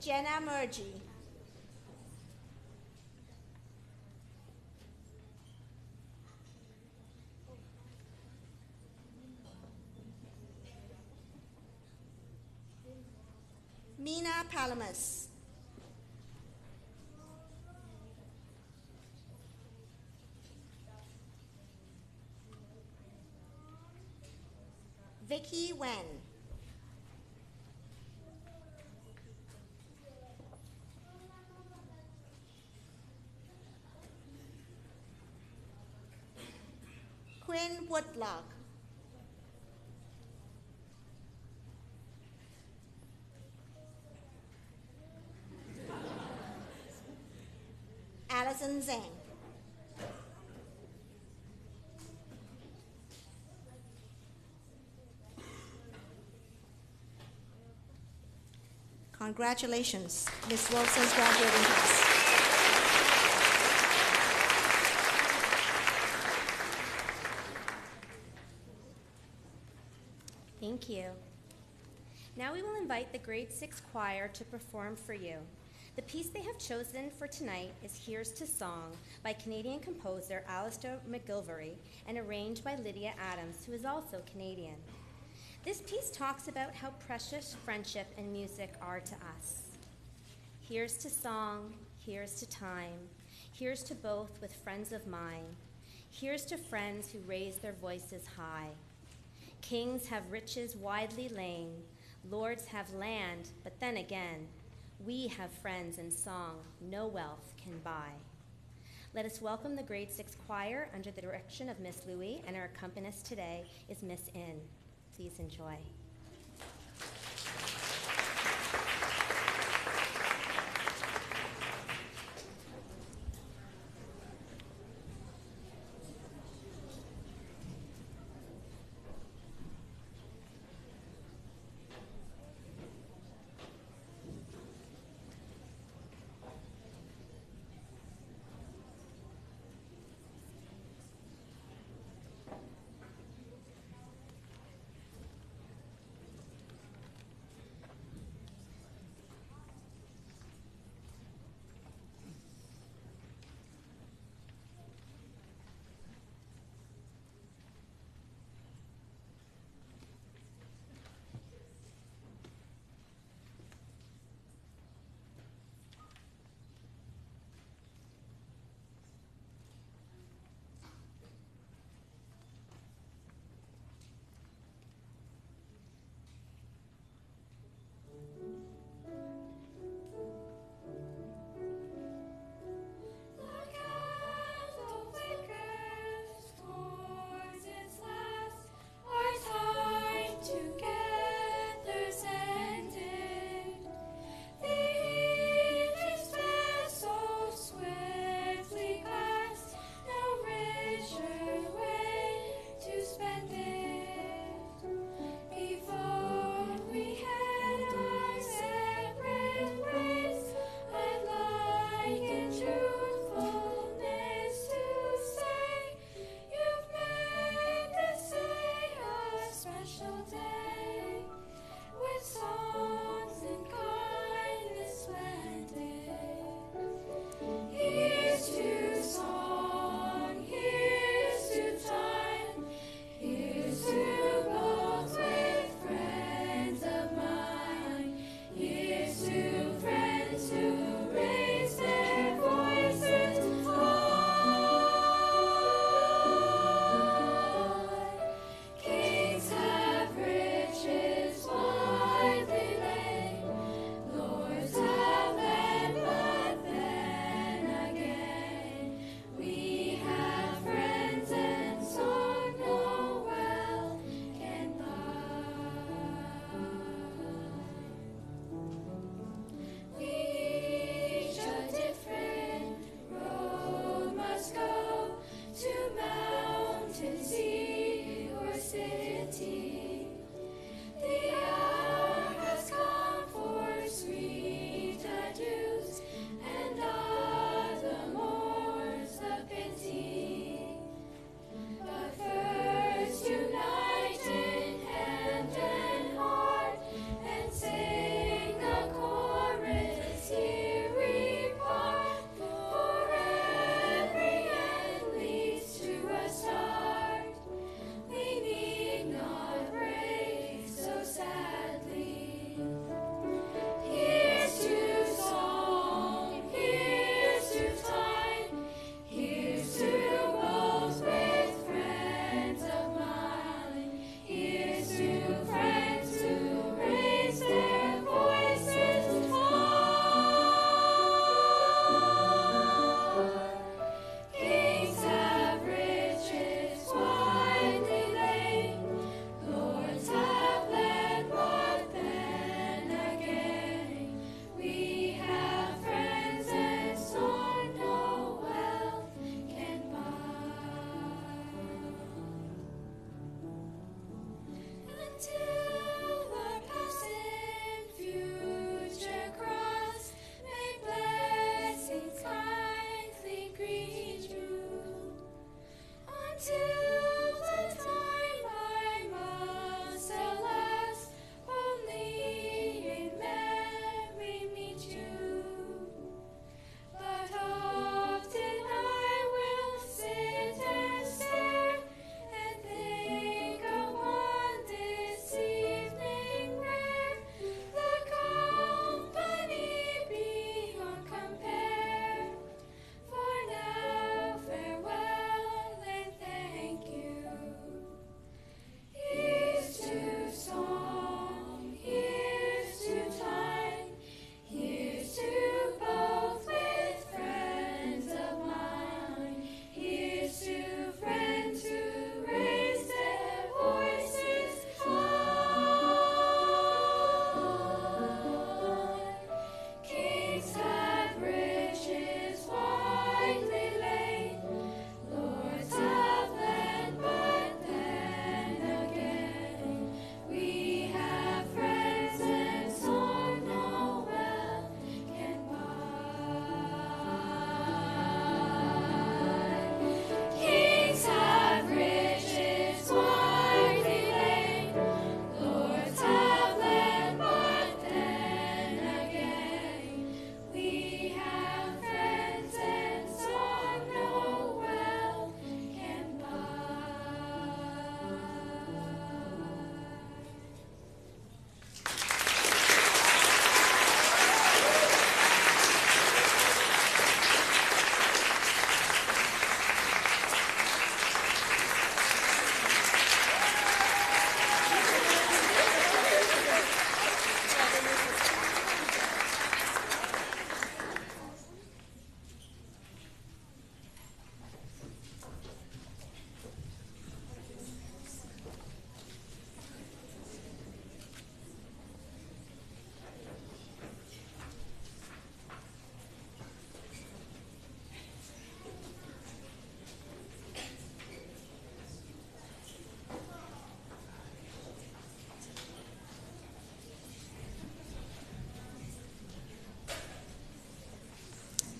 Jenna Murgy. Mina Palamas. Vicky Wen. Quinn Woodlock. Allison Zhang. Congratulations, Ms. Wilson's graduating class. Thank you. Now we will invite the grade 6 choir to perform for you. The piece they have chosen for tonight is Here's to Song by Canadian composer Alistair McGilvery and arranged by Lydia Adams, who is also Canadian. This piece talks about how precious friendship and music are to us. Here's to song, here's to time, here's to both with friends of mine. Here's to friends who raise their voices high. Kings have riches widely lain, lords have land, but then again, we have friends in song no wealth can buy. Let us welcome the grade 6 choir under the direction of Miss Louie, and our accompanist today is Miss In. Please enjoy.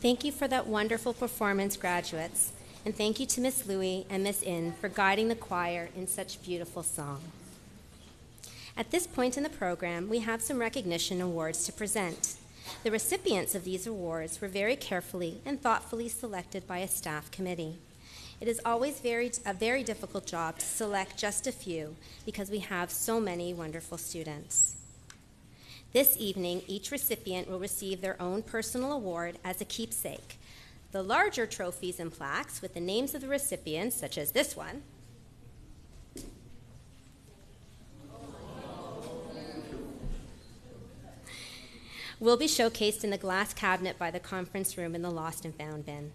Thank you for that wonderful performance, graduates. And thank you to Miss Louie and Miss In for guiding the choir in such beautiful song. At this point in the program, we have some recognition awards to present. The recipients of these awards were very carefully and thoughtfully selected by a staff committee. It is always a very difficult job to select just a few because we have so many wonderful students. This evening, each recipient will receive their own personal award as a keepsake. The larger trophies and plaques with the names of the recipients, such as this one, will be showcased in the glass cabinet by the conference room in the Lost and Found bin.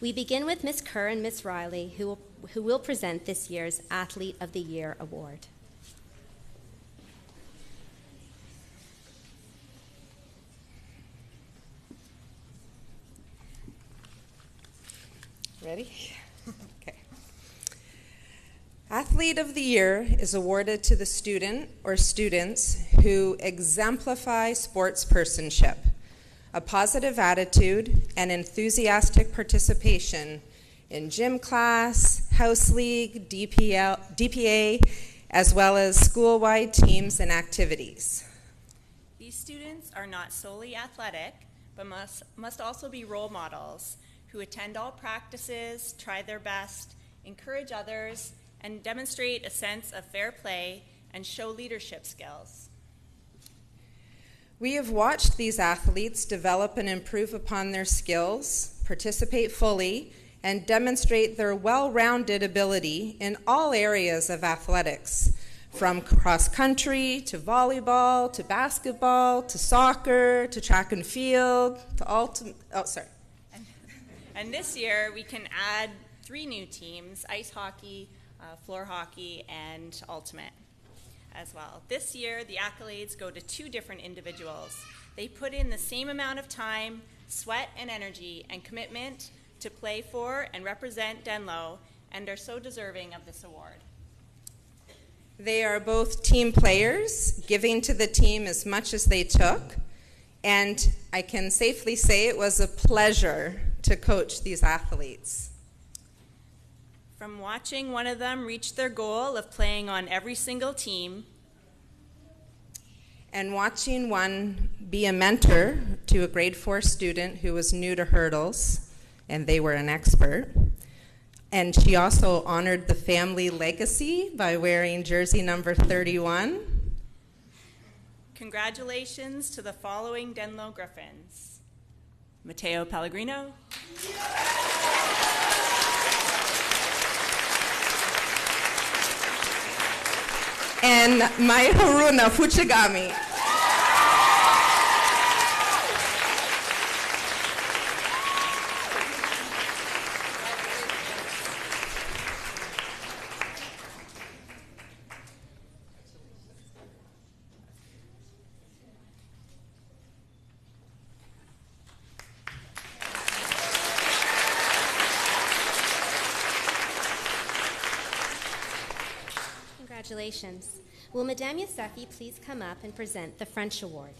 We begin with Miss Kerr and Miss Riley, who will present this year's Athlete of the Year award. Ready? Okay. Athlete of the Year is awarded to the student or students who exemplify sportspersonship, a positive attitude, and enthusiastic participation in gym class, house league, DPA, as well as school-wide teams and activities. These students are not solely athletic, but must also be role models who attend all practices, try their best, encourage others, and demonstrate a sense of fair play and show leadership skills. We have watched these athletes develop and improve upon their skills, participate fully, and demonstrate their well-rounded ability in all areas of athletics, from cross country to volleyball to basketball to soccer to track and field to And this year, we can add 3 new teams, ice hockey, floor hockey, and ultimate as well. This year, the accolades go to 2 different individuals. They put in the same amount of time, sweat, and energy and commitment to play for and represent Denlow, and are so deserving of this award. They are both team players, giving to the team as much as they took, and I can safely say it was a pleasure to coach these athletes. From watching one of them reach their goal of playing on every single team, and watching one be a mentor to a grade 4 student who was new to hurdles, and they were an expert. And she also honored the family legacy by wearing jersey number 31. Congratulations to the following Denlow Griffins: Matteo Pellegrino, and Mai Haruna Fuchigami. Congratulations. Will Madame Yousefi please come up and present the French Award?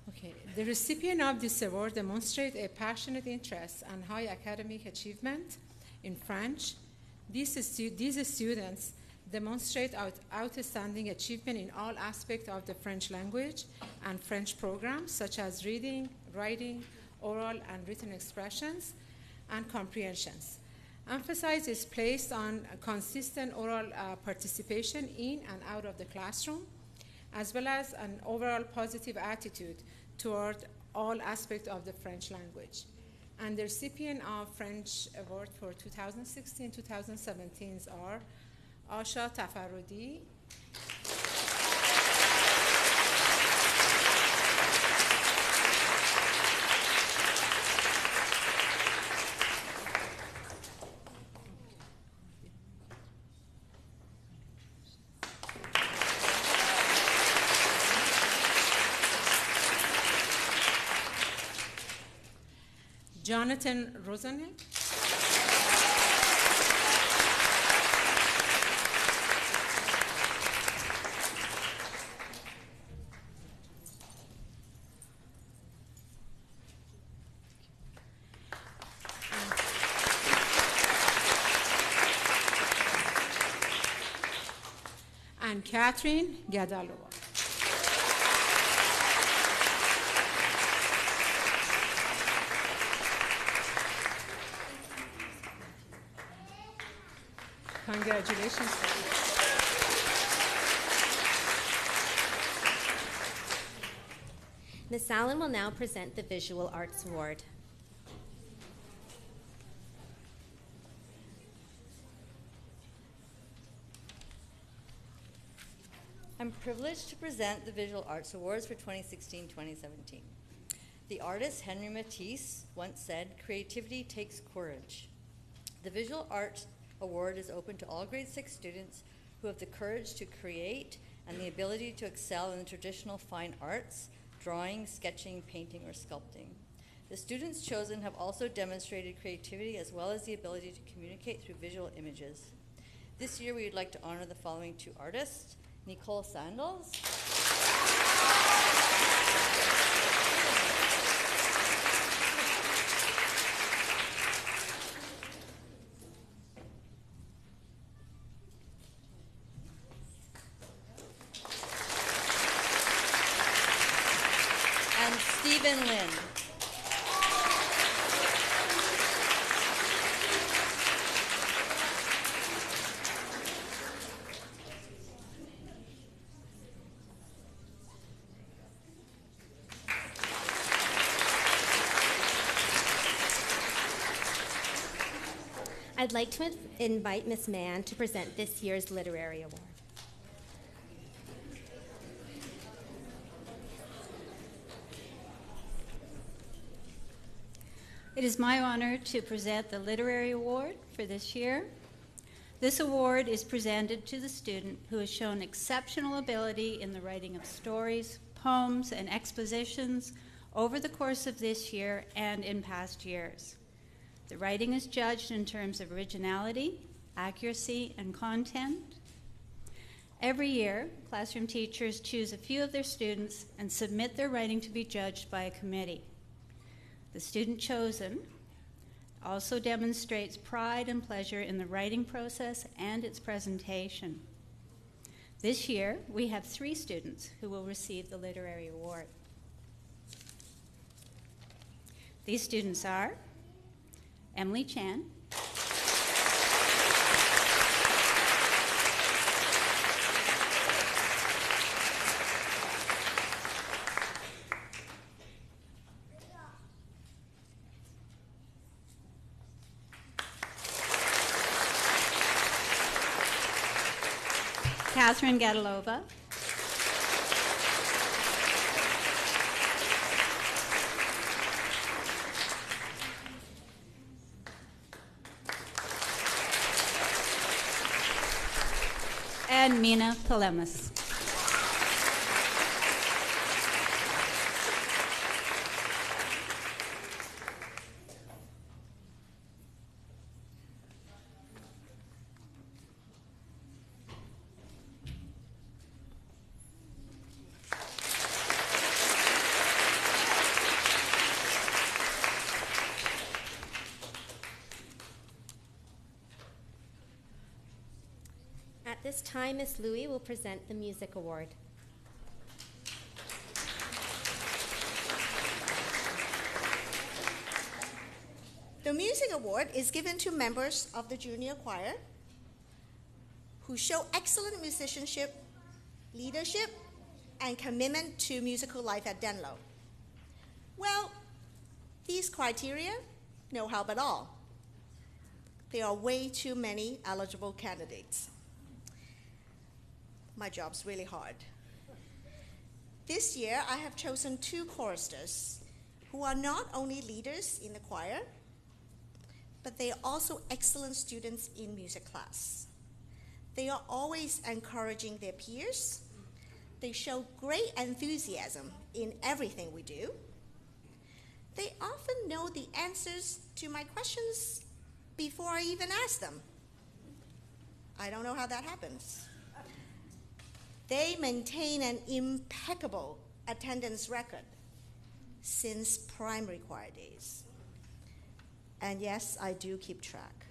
Okay, the recipient of this award demonstrates a passionate interest and high academic achievement in French. These students demonstrate outstanding achievement in all aspects of the French language and French programs, such as reading, writing, oral and written expressions, and comprehensions. Emphasis is placed on consistent oral participation in and out of the classroom, as well as an overall positive attitude toward all aspects of the French language. And the recipient of French Award for 2016-2017 are Asha Tafarudi, Jonathan Rosenheck. And Catherine Gadalova. Congratulations. Ms. Allen will now present the Visual Arts Award. I'm privileged to present the Visual Arts Awards for 2016-2017. The artist Henry Matisse once said, "Creativity takes courage." The Visual Arts Award is open to all grade 6 students who have the courage to create and the ability to excel in the traditional fine arts, drawing, sketching, painting, or sculpting. The students chosen have also demonstrated creativity as well as the ability to communicate through visual images. This year we would like to honor the following 2 artists: Nicole Sandals and Stephen Lin. I'd like to invite Ms. Mann to present this year's Literary Award. It is my honor to present the Literary Award for this year. This award is presented to the student who has shown exceptional ability in the writing of stories, poems, and expositions over the course of this year and in past years. The writing is judged in terms of originality, accuracy, and content. Every year, classroom teachers choose a few of their students and submit their writing to be judged by a committee. The student chosen also demonstrates pride and pleasure in the writing process and its presentation. This year, we have 3 students who will receive the Literary Award. These students are Emily Chan, Catherine Gadalova, and Mina Palemas. At this time, Ms. Louie will present the Music Award. The Music Award is given to members of the junior choir who show excellent musicianship, leadership, and commitment to musical life at Denlow. Well, these criteria, no help at all. There are way too many eligible candidates. My job's really hard. This year, I have chosen 2 choristers who are not only leaders in the choir, but they are also excellent students in music class. They are always encouraging their peers. They show great enthusiasm in everything we do. They often know the answers to my questions before I even ask them. I don't know how that happens. They maintain an impeccable attendance record since primary choir days. And yes, I do keep track.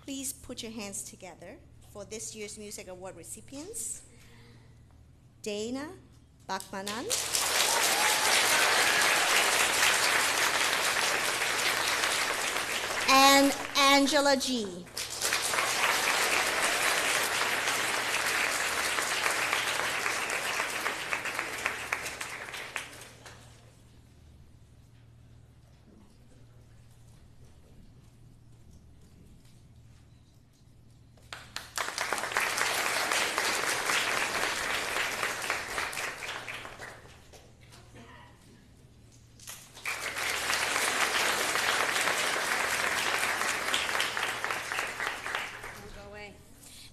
Please put your hands together for this year's Music Award recipients. Dana Bakmanan, and Angela G.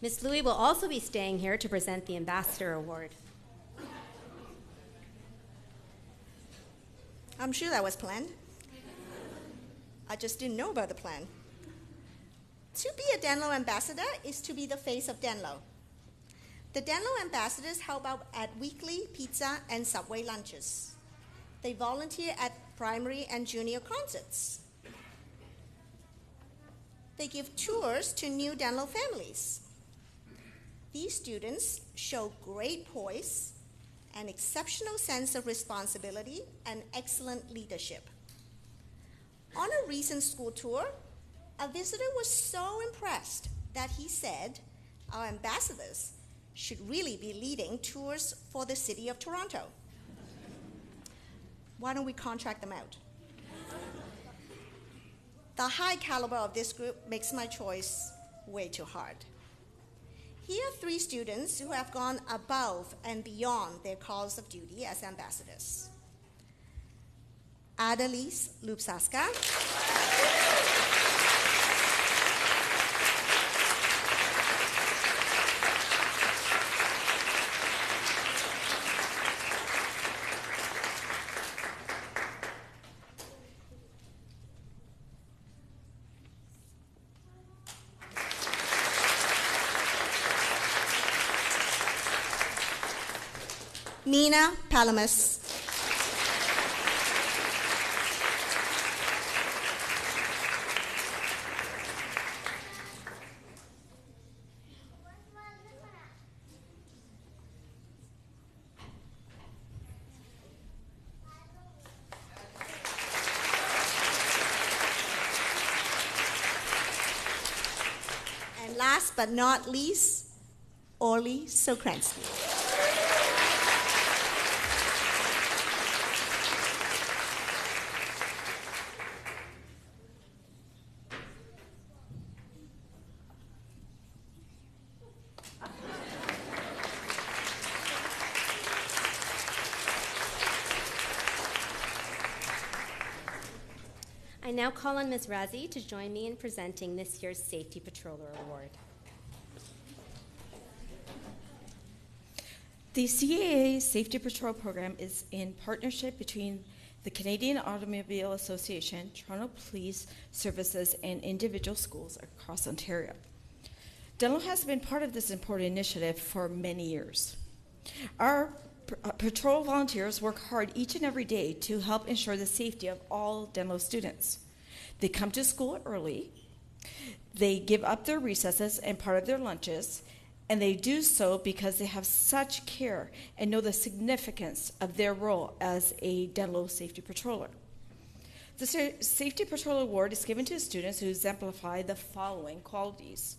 Ms. Louie will also be staying here to present the Ambassador Award. I'm sure that was planned. I just didn't know about the plan. To be a Denlow ambassador is to be the face of Denlow. The Denlow ambassadors help out at weekly pizza and Subway lunches. They volunteer at primary and junior concerts. They give tours to new Denlow families. These students show great poise, an exceptional sense of responsibility, and excellent leadership. On a recent school tour, a visitor was so impressed that he said our ambassadors should really be leading tours for the city of Toronto. Why don't we contract them out? The high caliber of this group makes my choice way too hard. Here are 3 students who have gone above and beyond their calls of duty as ambassadors. Adelise Lupsaska, Nina Palamas, and last but not least, Orly Sokransky. I now call on Ms. Razi to join me in presenting this year's Safety Patroller Award. The CAA Safety Patrol Program is in partnership between the Canadian Automobile Association, Toronto Police Services, and individual schools across Ontario. Denlow has been part of this important initiative for many years. Our patrol volunteers work hard each and every day to help ensure the safety of all Denlow students. They come to school early, they give up their recesses and part of their lunches, and they do so because they have such care and know the significance of their role as a Denlow safety patroller. The Safety Patrol Award is given to students who exemplify the following qualities: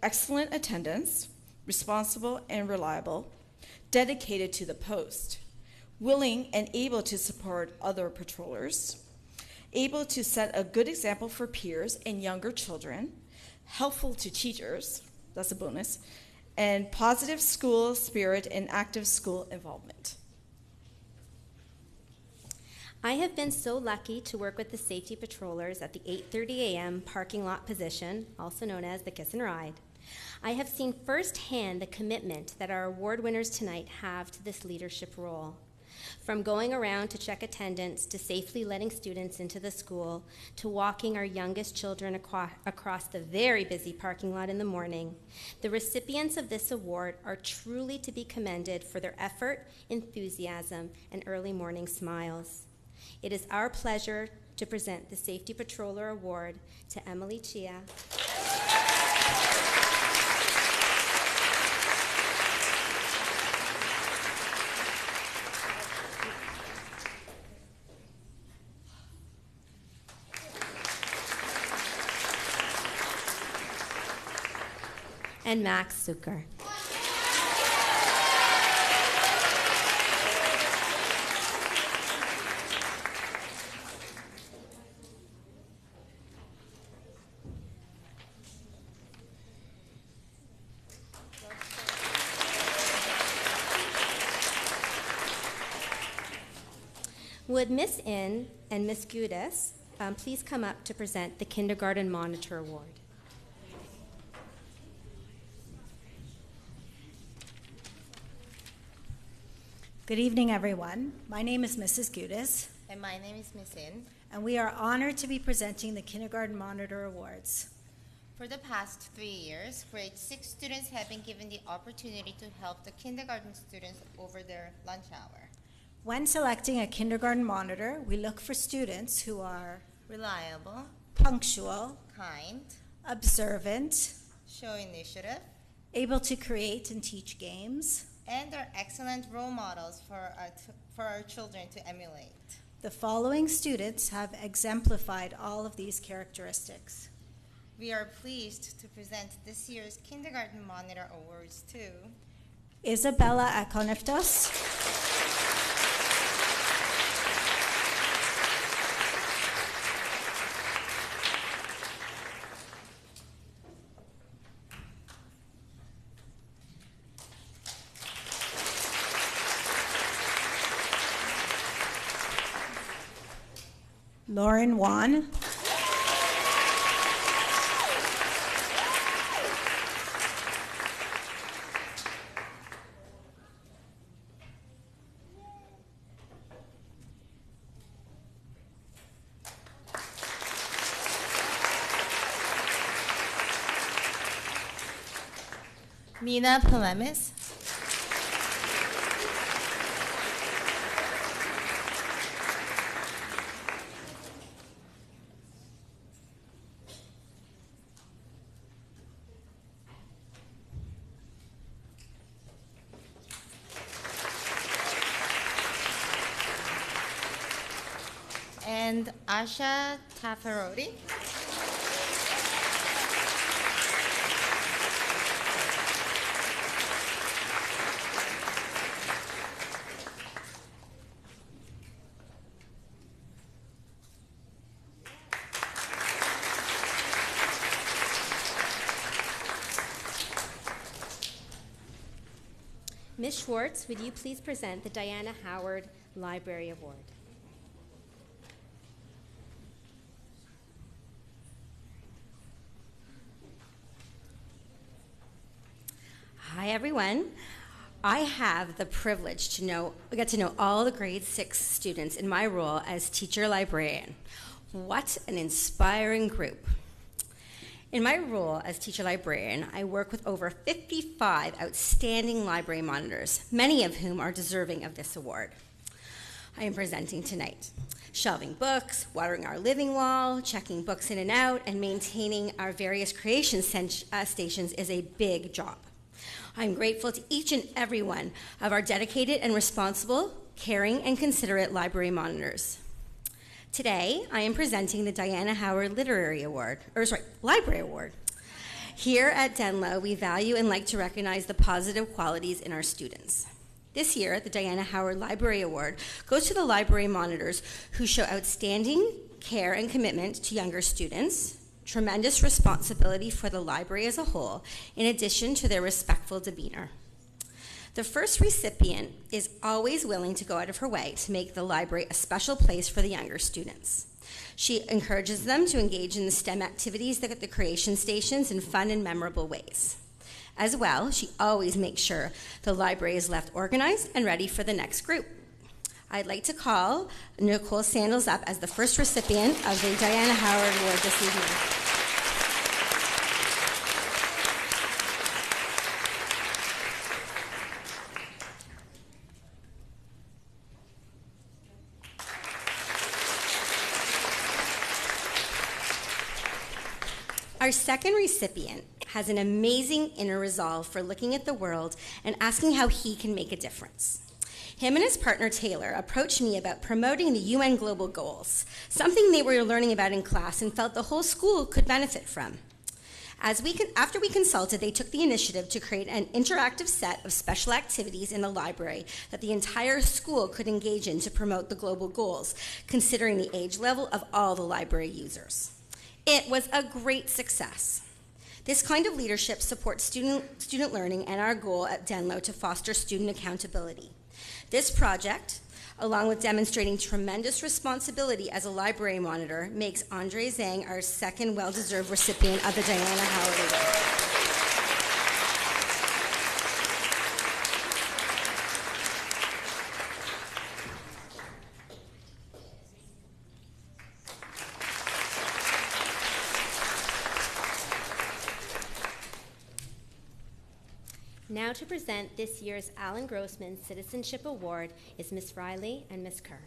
excellent attendance, responsible and reliable, dedicated to the post, willing and able to support other patrollers, able to set a good example for peers and younger children, helpful to teachers, that's a bonus, and positive school spirit and active school involvement. I have been so lucky to work with the safety patrollers at the 8:30 a.m. parking lot position, also known as the Kiss and Ride. I have seen firsthand the commitment that our award winners tonight have to this leadership role. From going around to check attendance, to safely letting students into the school, to walking our youngest children across the very busy parking lot in the morning, the recipients of this award are truly to be commended for their effort, enthusiasm, and early morning smiles. It is our pleasure to present the Safety Patroller Award to Emily Chia, and Max Zucker. Would Miss In and Miss Gudis please come up to present the Kindergarten Monitor Award? Good evening, everyone. My name is Mrs. Gudis, And my name is Miss In. and we are honored to be presenting the Kindergarten Monitor Awards. For the past 3 years, grade 6 students have been given the opportunity to help the kindergarten students over their lunch hour. When selecting a kindergarten monitor, we look for students who are Reliable, punctual, kind, observant, show initiative, able to create and teach games. and are excellent role models for our children to emulate. The following students have exemplified all of these characteristics. We are pleased to present this year's Kindergarten Monitor Awards to Isabella Akoniftos, Lauren Wan, Mina Palemis, and Asha Tafarodi. Ms. Schwartz, would you please present the Diana Howard Library Award? Hi, everyone. I have the privilege to get to know all the grade 6 students in my role as teacher librarian. What an inspiring group. In my role as teacher librarian, I work with over 55 outstanding library monitors, many of whom are deserving of this award. I am presenting tonight. Shelving books, watering our living wall, checking books in and out, and maintaining our various creation stations is a big job. I'm grateful to each and every one of our dedicated and responsible, caring, and considerate library monitors. Today, I am presenting the Diana Howard Library Award. Here at Denlow, we value and like to recognize the positive qualities in our students. This year, the Diana Howard Library Award goes to the library monitors who show outstanding care and commitment to younger students, tremendous responsibility for the library as a whole, in addition to their respectful demeanor. The first recipient is always willing to go out of her way to make the library a special place for the younger students. She encourages them to engage in the STEM activities at the creation stations in fun and memorable ways. As well, she always makes sure the library is left organized and ready for the next group. I'd like to call Nicole Sandals up as the first recipient of the Diana Howard Award this evening. Our second recipient has an amazing inner resolve for looking at the world and asking how he can make a difference. Him and his partner Taylor approached me about promoting the UN Global Goals, something they were learning about in class and felt the whole school could benefit from. After we consulted, they took the initiative to create an interactive set of special activities in the library that the entire school could engage in to promote the global goals, considering the age level of all the library users. It was a great success. This kind of leadership supports student learning and our goal at Denlow to foster student accountability. This project, along with demonstrating tremendous responsibility as a library monitor, makes Andre Zhang our second well-deserved recipient of the Diana Howard Award. Now to present this year's Alan Grossman Citizenship Award is Ms. Riley and Ms. Kerr.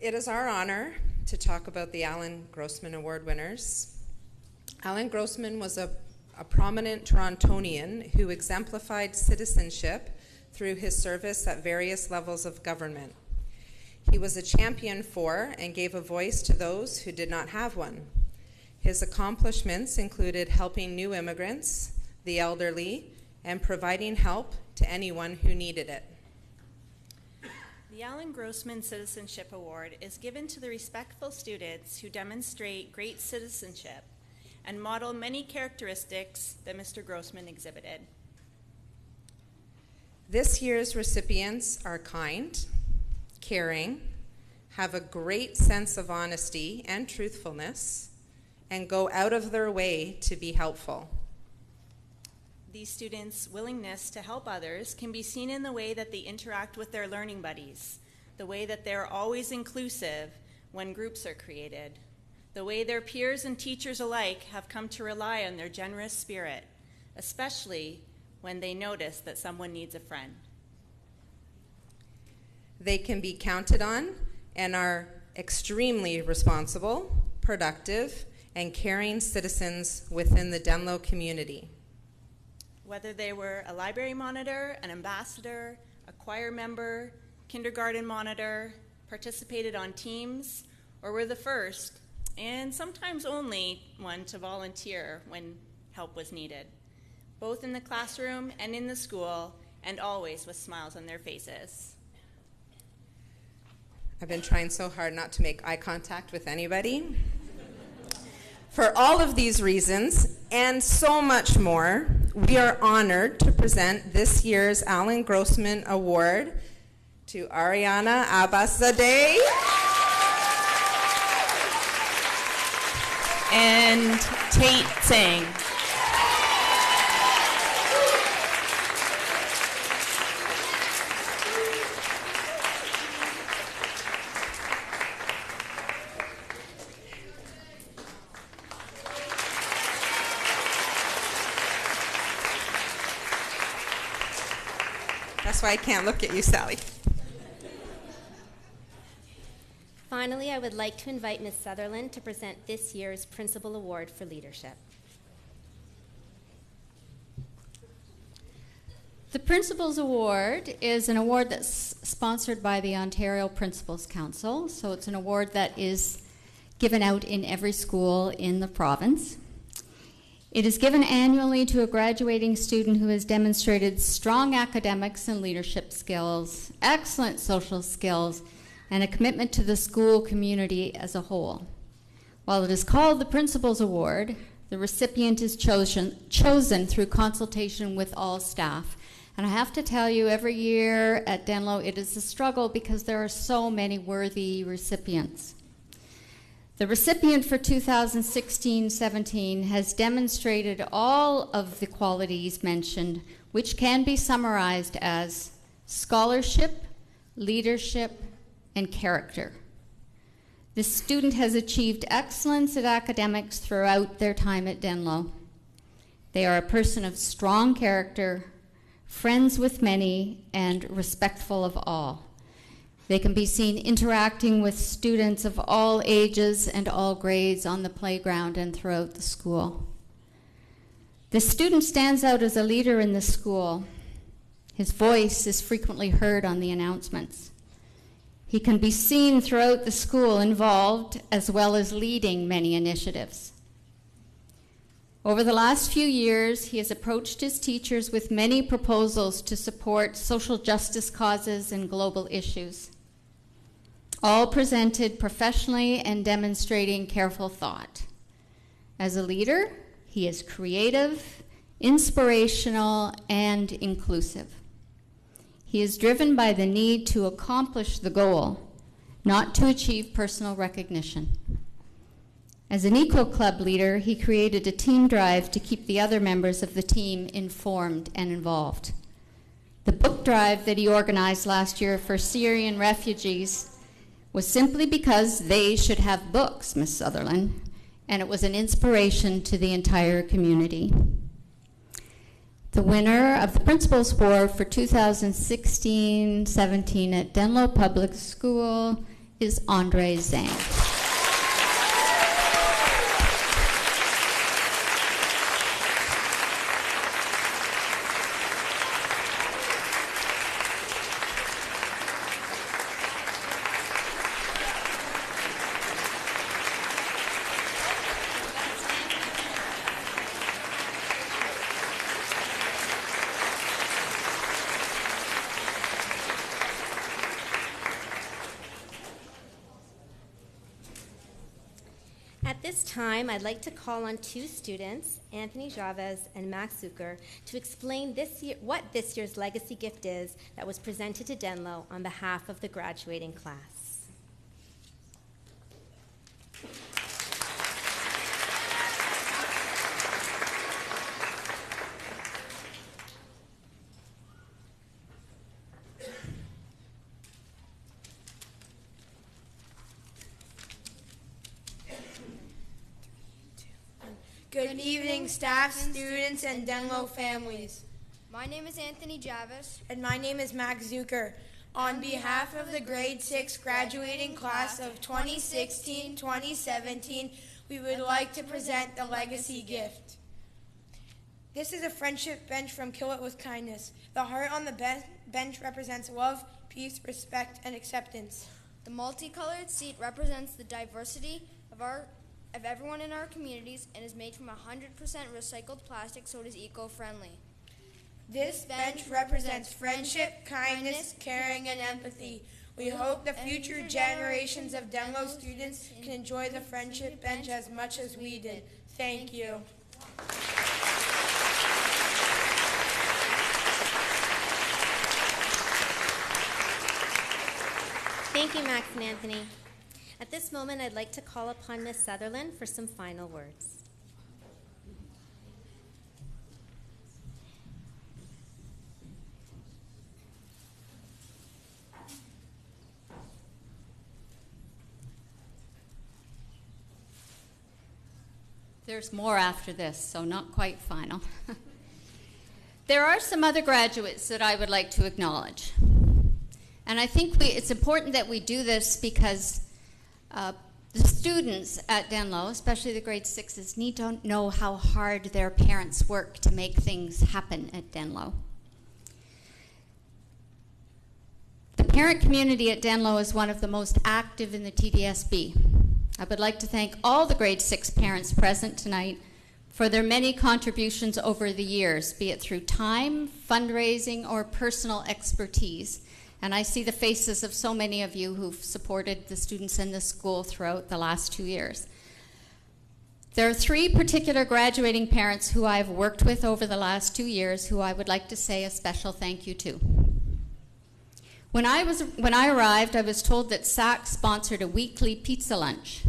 It is our honor to talk about the Alan Grossman Award winners. Alan Grossman was a prominent Torontonian who exemplified citizenship through his service at various levels of government. He was a champion for and gave a voice to those who did not have one. His accomplishments included helping new immigrants, the elderly, and providing help to anyone who needed it. The Alan Grossman Citizenship Award is given to the respectful students who demonstrate great citizenship and model many characteristics that Mr. Grossman exhibited. This year's recipients are kind, caring, have a great sense of honesty and truthfulness, and go out of their way to be helpful. These students' willingness to help others can be seen in the way that they interact with their learning buddies, the way that they're always inclusive when groups are created, the way their peers and teachers alike have come to rely on their generous spirit, especially when they notice that someone needs a friend. They can be counted on and are extremely responsible, productive, and caring citizens within the Denlow community. Whether they were a library monitor, an ambassador, a choir member, kindergarten monitor, participated on teams, or were the first, and sometimes only one to volunteer when help was needed, both in the classroom and in the school, and always with smiles on their faces. I've been trying so hard not to make eye contact with anybody. For all of these reasons, and so much more, we are honored to present this year's Alan Grossman Award to Ariana Abbaszadeh and Tate Singh. That's why I can't look at you, Sally. Finally, I would like to invite Ms. Sutherland to present this year's Principal Award for Leadership. The Principals Award is an award that's sponsored by the Ontario Principals Council, so it's an award that is given out in every school in the province. It is given annually to a graduating student who has demonstrated strong academics and leadership skills, excellent social skills, and a commitment to the school community as a whole. While it is called the Principals Award, the recipient is chosen through consultation with all staff. And I have to tell you, every year at Denlow, it is a struggle because there are so many worthy recipients. The recipient for 2016-17 has demonstrated all of the qualities mentioned, which can be summarized as scholarship, leadership, and character. This student has achieved excellence at academics throughout their time at Denlow. They are a person of strong character, friends with many, and respectful of all. They can be seen interacting with students of all ages and all grades on the playground and throughout the school. This student stands out as a leader in the school. His voice is frequently heard on the announcements. He can be seen throughout the school involved as well as leading many initiatives. Over the last few years, he has approached his teachers with many proposals to support social justice causes and global issues, all presented professionally and demonstrating careful thought. As a leader, he is creative, inspirational, and inclusive. He is driven by the need to accomplish the goal, not to achieve personal recognition. As an Eco Club leader, he created a team drive to keep the other members of the team informed and involved. The book drive that he organized last year for Syrian refugees was simply because they should have books, Ms. Sutherland, and it was an inspiration to the entire community. The winner of the Principal's Award for 2016-17 at Denlow Public School is Andre Zhang. At this time, I'd like to call on two students, Anthony Chavez and Max Zucker, to explain what this year's legacy gift is that was presented to Denlow on behalf of the graduating class. Good evening, staff, students, and Denlow families. My name is Anthony Javis. And my name is Max Zucker. On behalf of the grade 6 graduating class of 2016-2017, we would like to present the legacy gift. This is a friendship bench from Kill It With Kindness. The heart on the bench represents love, peace, respect, and acceptance. The multicolored seat represents the diversity of everyone in our communities and is made from 100% recycled plastic, so it is eco-friendly. This bench represents friendship, kindness, caring, and empathy. We hope the future generations of Denlow students can enjoy the friendship bench as much as we did. Thank you. Thank you, Max and Anthony. At this moment, I'd like to call upon Ms. Sutherland for some final words. There's more after this, so not quite final. There are some other graduates that I would like to acknowledge. And I think it's important that we do this because the students at Denlow, especially the grade 6s, need to know how hard their parents work to make things happen at Denlow. The parent community at Denlow is one of the most active in the TDSB. I would like to thank all the grade 6 parents present tonight for their many contributions over the years, be it through time, fundraising, or personal expertise. And I see the faces of so many of you who've supported the students in this school throughout the last 2 years. There are 3 particular graduating parents who I've worked with over the last 2 years who I would like to say a special thank you to. When I arrived, I was told that SAC sponsored a weekly pizza lunch.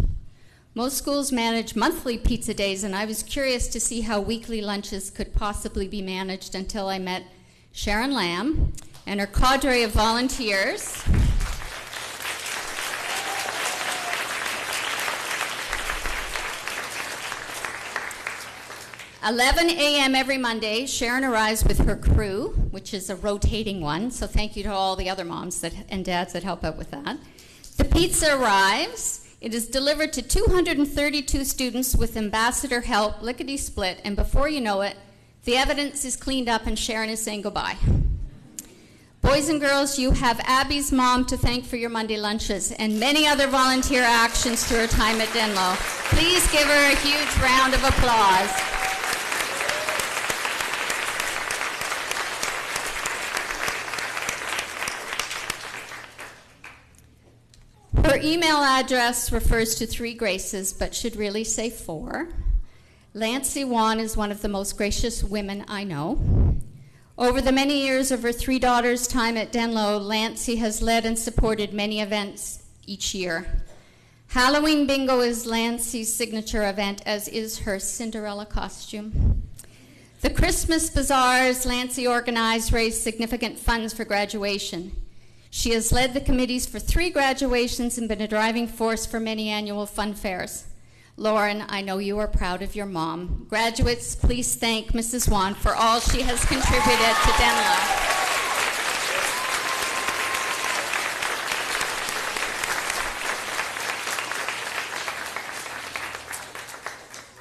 Most schools manage monthly pizza days, and I was curious to see how weekly lunches could possibly be managed until I met Sharon Lamb and her cadre of volunteers. 11 a.m. every Monday, Sharon arrives with her crew, which is a rotating one, so thank you to all the other moms and dads that help out with that. The pizza arrives. It is delivered to 232 students with ambassador help, lickety-split, and before you know it, the evidence is cleaned up and Sharon is saying goodbye. Boys and girls, you have Abby's mom to thank for your Monday lunches and many other volunteer actions through her time at Denlow. Please give her a huge round of applause. Her email address refers to 3 graces, but should really say 4. Lancy Wan is one of the most gracious women I know. Over the many years of her 3 daughters' time at Denlow, Lancy has led and supported many events each year. Halloween Bingo is Lancy's signature event, as is her Cinderella costume. The Christmas Bazaars Lancy organized raised significant funds for graduation. She has led the committees for 3 graduations and been a driving force for many annual fun fairs. Lauren, I know you are proud of your mom. Graduates, please thank Mrs. Wan for all she has contributed to Denlow.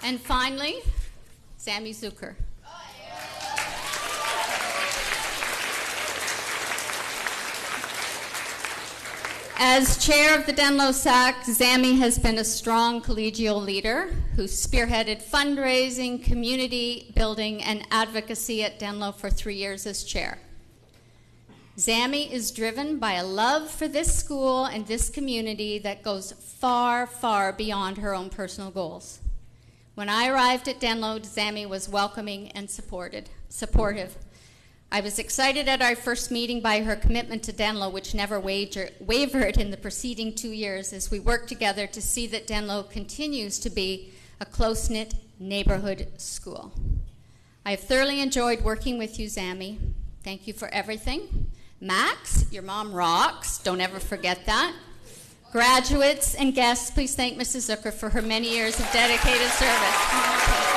And finally, Sammy Zucker. As chair of the Denlow SAC, Zammy has been a strong collegial leader who spearheaded fundraising, community building, and advocacy at Denlow for 3 years as chair. Zammy is driven by a love for this school and this community that goes far, far beyond her own personal goals. When I arrived at Denlow, Zammy was welcoming and supportive. I was excited at our first meeting by her commitment to Denlow, which never wavered in the preceding 2 years as we worked together to see that Denlow continues to be a close-knit neighborhood school. I have thoroughly enjoyed working with you, Zammy. Thank you for everything. Max, your mom rocks. Don't ever forget that. Graduates and guests, please thank Mrs. Zucker for her many years of dedicated service. Come on, Kate.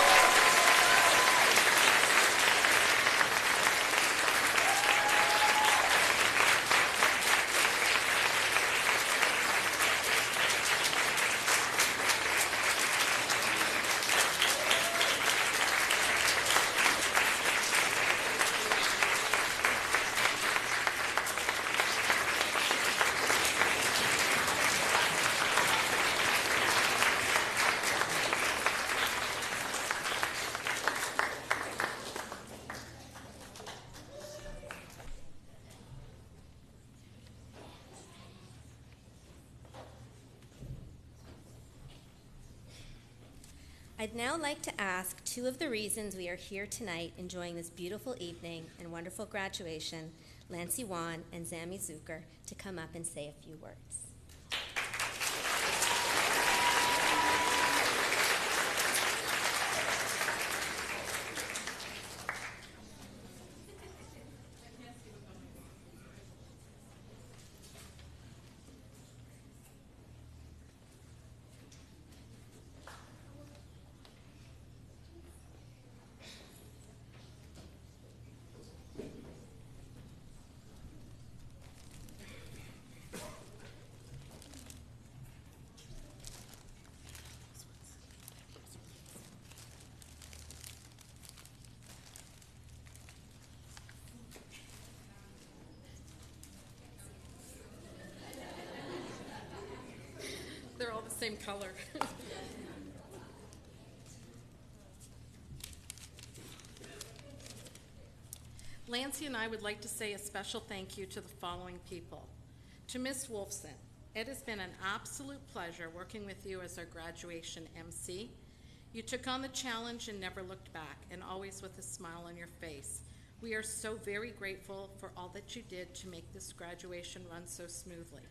I'd now like to ask 2 of the reasons we are here tonight enjoying this beautiful evening and wonderful graduation, Lancy Wan and Zammy Zucker, to come up and say a few words. They're all the same color. Lancy and I would like to say a special thank you to the following people. To Miss Wolfson, it has been an absolute pleasure working with you as our graduation MC. You took on the challenge and never looked back, and always with a smile on your face. We are so very grateful for all that you did to make this graduation run so smoothly.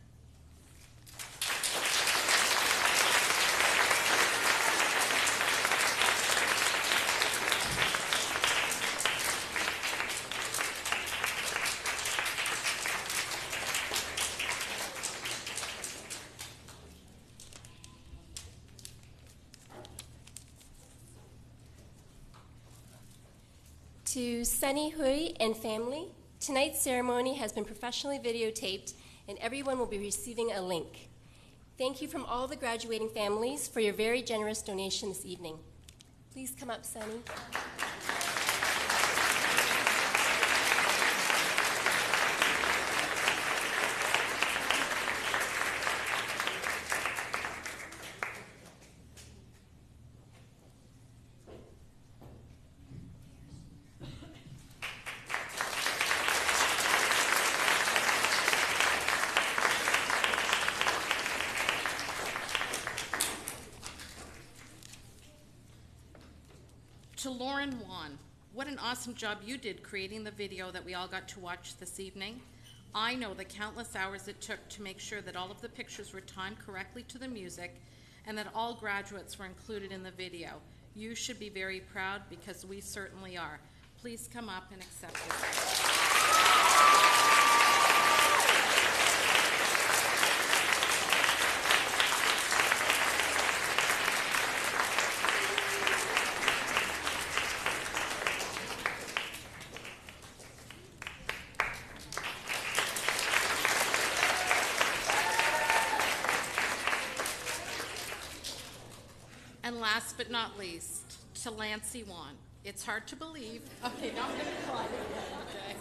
To Sunny Hui and family, tonight's ceremony has been professionally videotaped and everyone will be receiving a link. Thank you from all the graduating families for your very generous donation this evening. Please come up, Sunny. To Lauren Wan, what an awesome job you did creating the video that we all got to watch this evening. I know the countless hours it took to make sure that all of the pictures were timed correctly to the music and that all graduates were included in the video. You should be very proud because we certainly are. Please come up and accept this. And last but not least, to Lancy Wan. It's hard to believe, okay, now I'm gonna cry again, okay?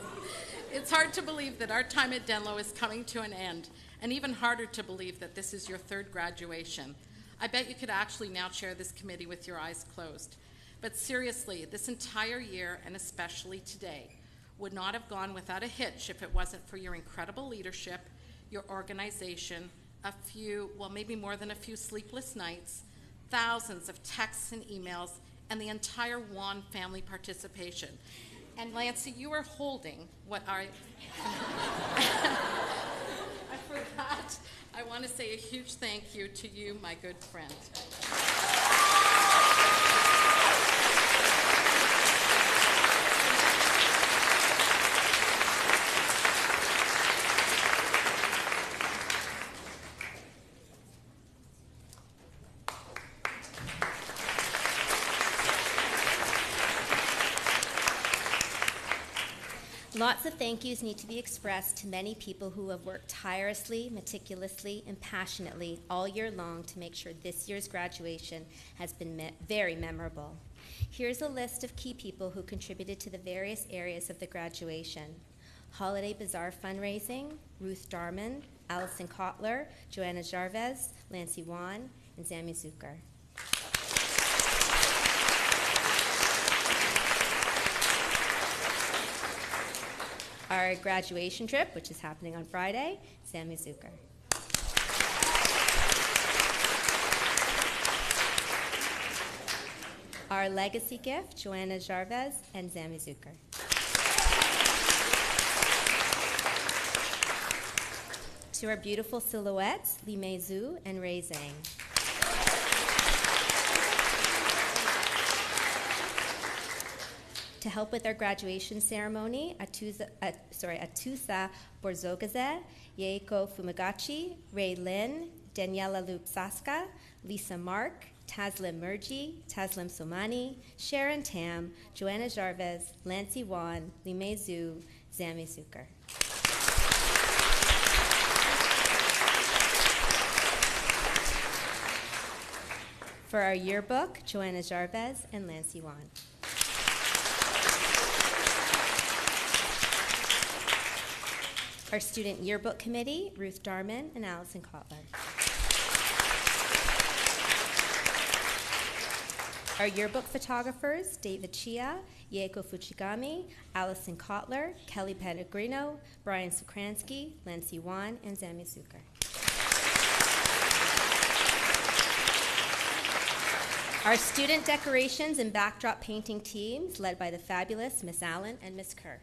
It's hard to believe that our time at Denlow is coming to an end, and even harder to believe that this is your third graduation. I bet you could actually now chair this committee with your eyes closed. But seriously, this entire year, and especially today, would not have gone without a hitch if it wasn't for your incredible leadership, your organization, a few, well, maybe more than a few sleepless nights, thousands of texts and emails, and the entire Wan family participation. And Lancy, you are holding what I for that, I want to say a huge thank you to you, my good friend. Lots of thank yous need to be expressed to many people who have worked tirelessly, meticulously, and passionately all year long to make sure this year's graduation has been very memorable. Here's a list of key people who contributed to the various areas of the graduation. Holiday Bazaar fundraising, Ruth Darman, Allison Kotler, Joanna Jarvez, Lancy Wan, and Zami Zucker. Our graduation trip, which is happening on Friday, Sammy Zucker. Our legacy gift, Joanna Jarvez and Zami Zucker. To our beautiful silhouettes, Li Mei Zhu and Ray Zhang. To help with our graduation ceremony, Atusa Borzogaze, Yeiko Fumagachi, Ray Lin, Daniela Lupsaska, Lisa Mark, Taslim Murji, Taslim Somani, Sharon Tam, Joanna Jarvez, Lancy Wan, Limei Zhu, Zami Zucker. For our yearbook, Joanna Jarvez and Lancy Wan. Our student yearbook committee, Ruth Darman and Allison Kotler. Our yearbook photographers, David Chia, Yeiko Fuchigami, Allison Kotler, Kelly Pellegrino, Brian Sokransky, Lancy Wan, and Zami Zucker. Our student decorations and backdrop painting teams, led by the fabulous Miss Allen and Miss Kerr.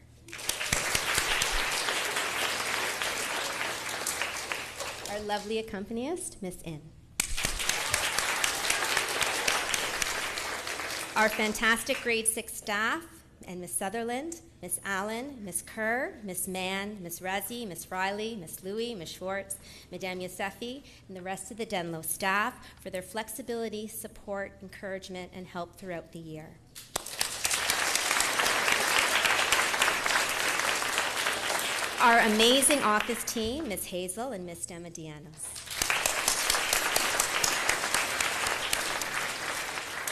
Our lovely accompanist, Miss In. Our fantastic grade 6 staff and Miss Sutherland, Miss Allen, Miss Kerr, Miss Mann, Miss Razi, Miss Riley, Miss Louie, Miss Schwartz, Madame Yosefi, and the rest of the Denlow staff for their flexibility, support, encouragement, and help throughout the year. our amazing office team, Ms. Hazel and Ms. Demadianos.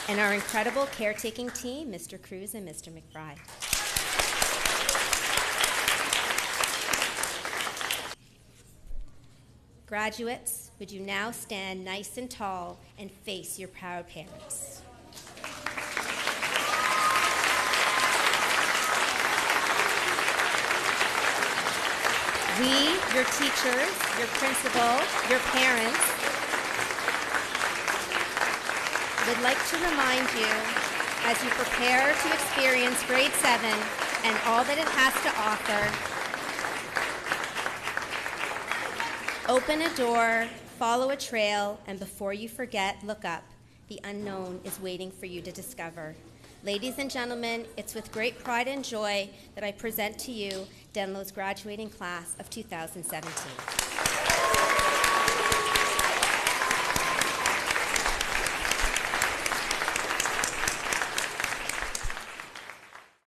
And our incredible caretaking team, Mr. Cruz and Mr. McBride. Graduates, would you now stand nice and tall and face your proud parents? We, your teachers, your principal, your parents, would like to remind you, as you prepare to experience grade 7 and all that it has to offer, open a door, follow a trail, and before you forget, look up. The unknown is waiting for you to discover. Ladies and gentlemen, it's with great pride and joy that I present to you Denlow's graduating class of 2017.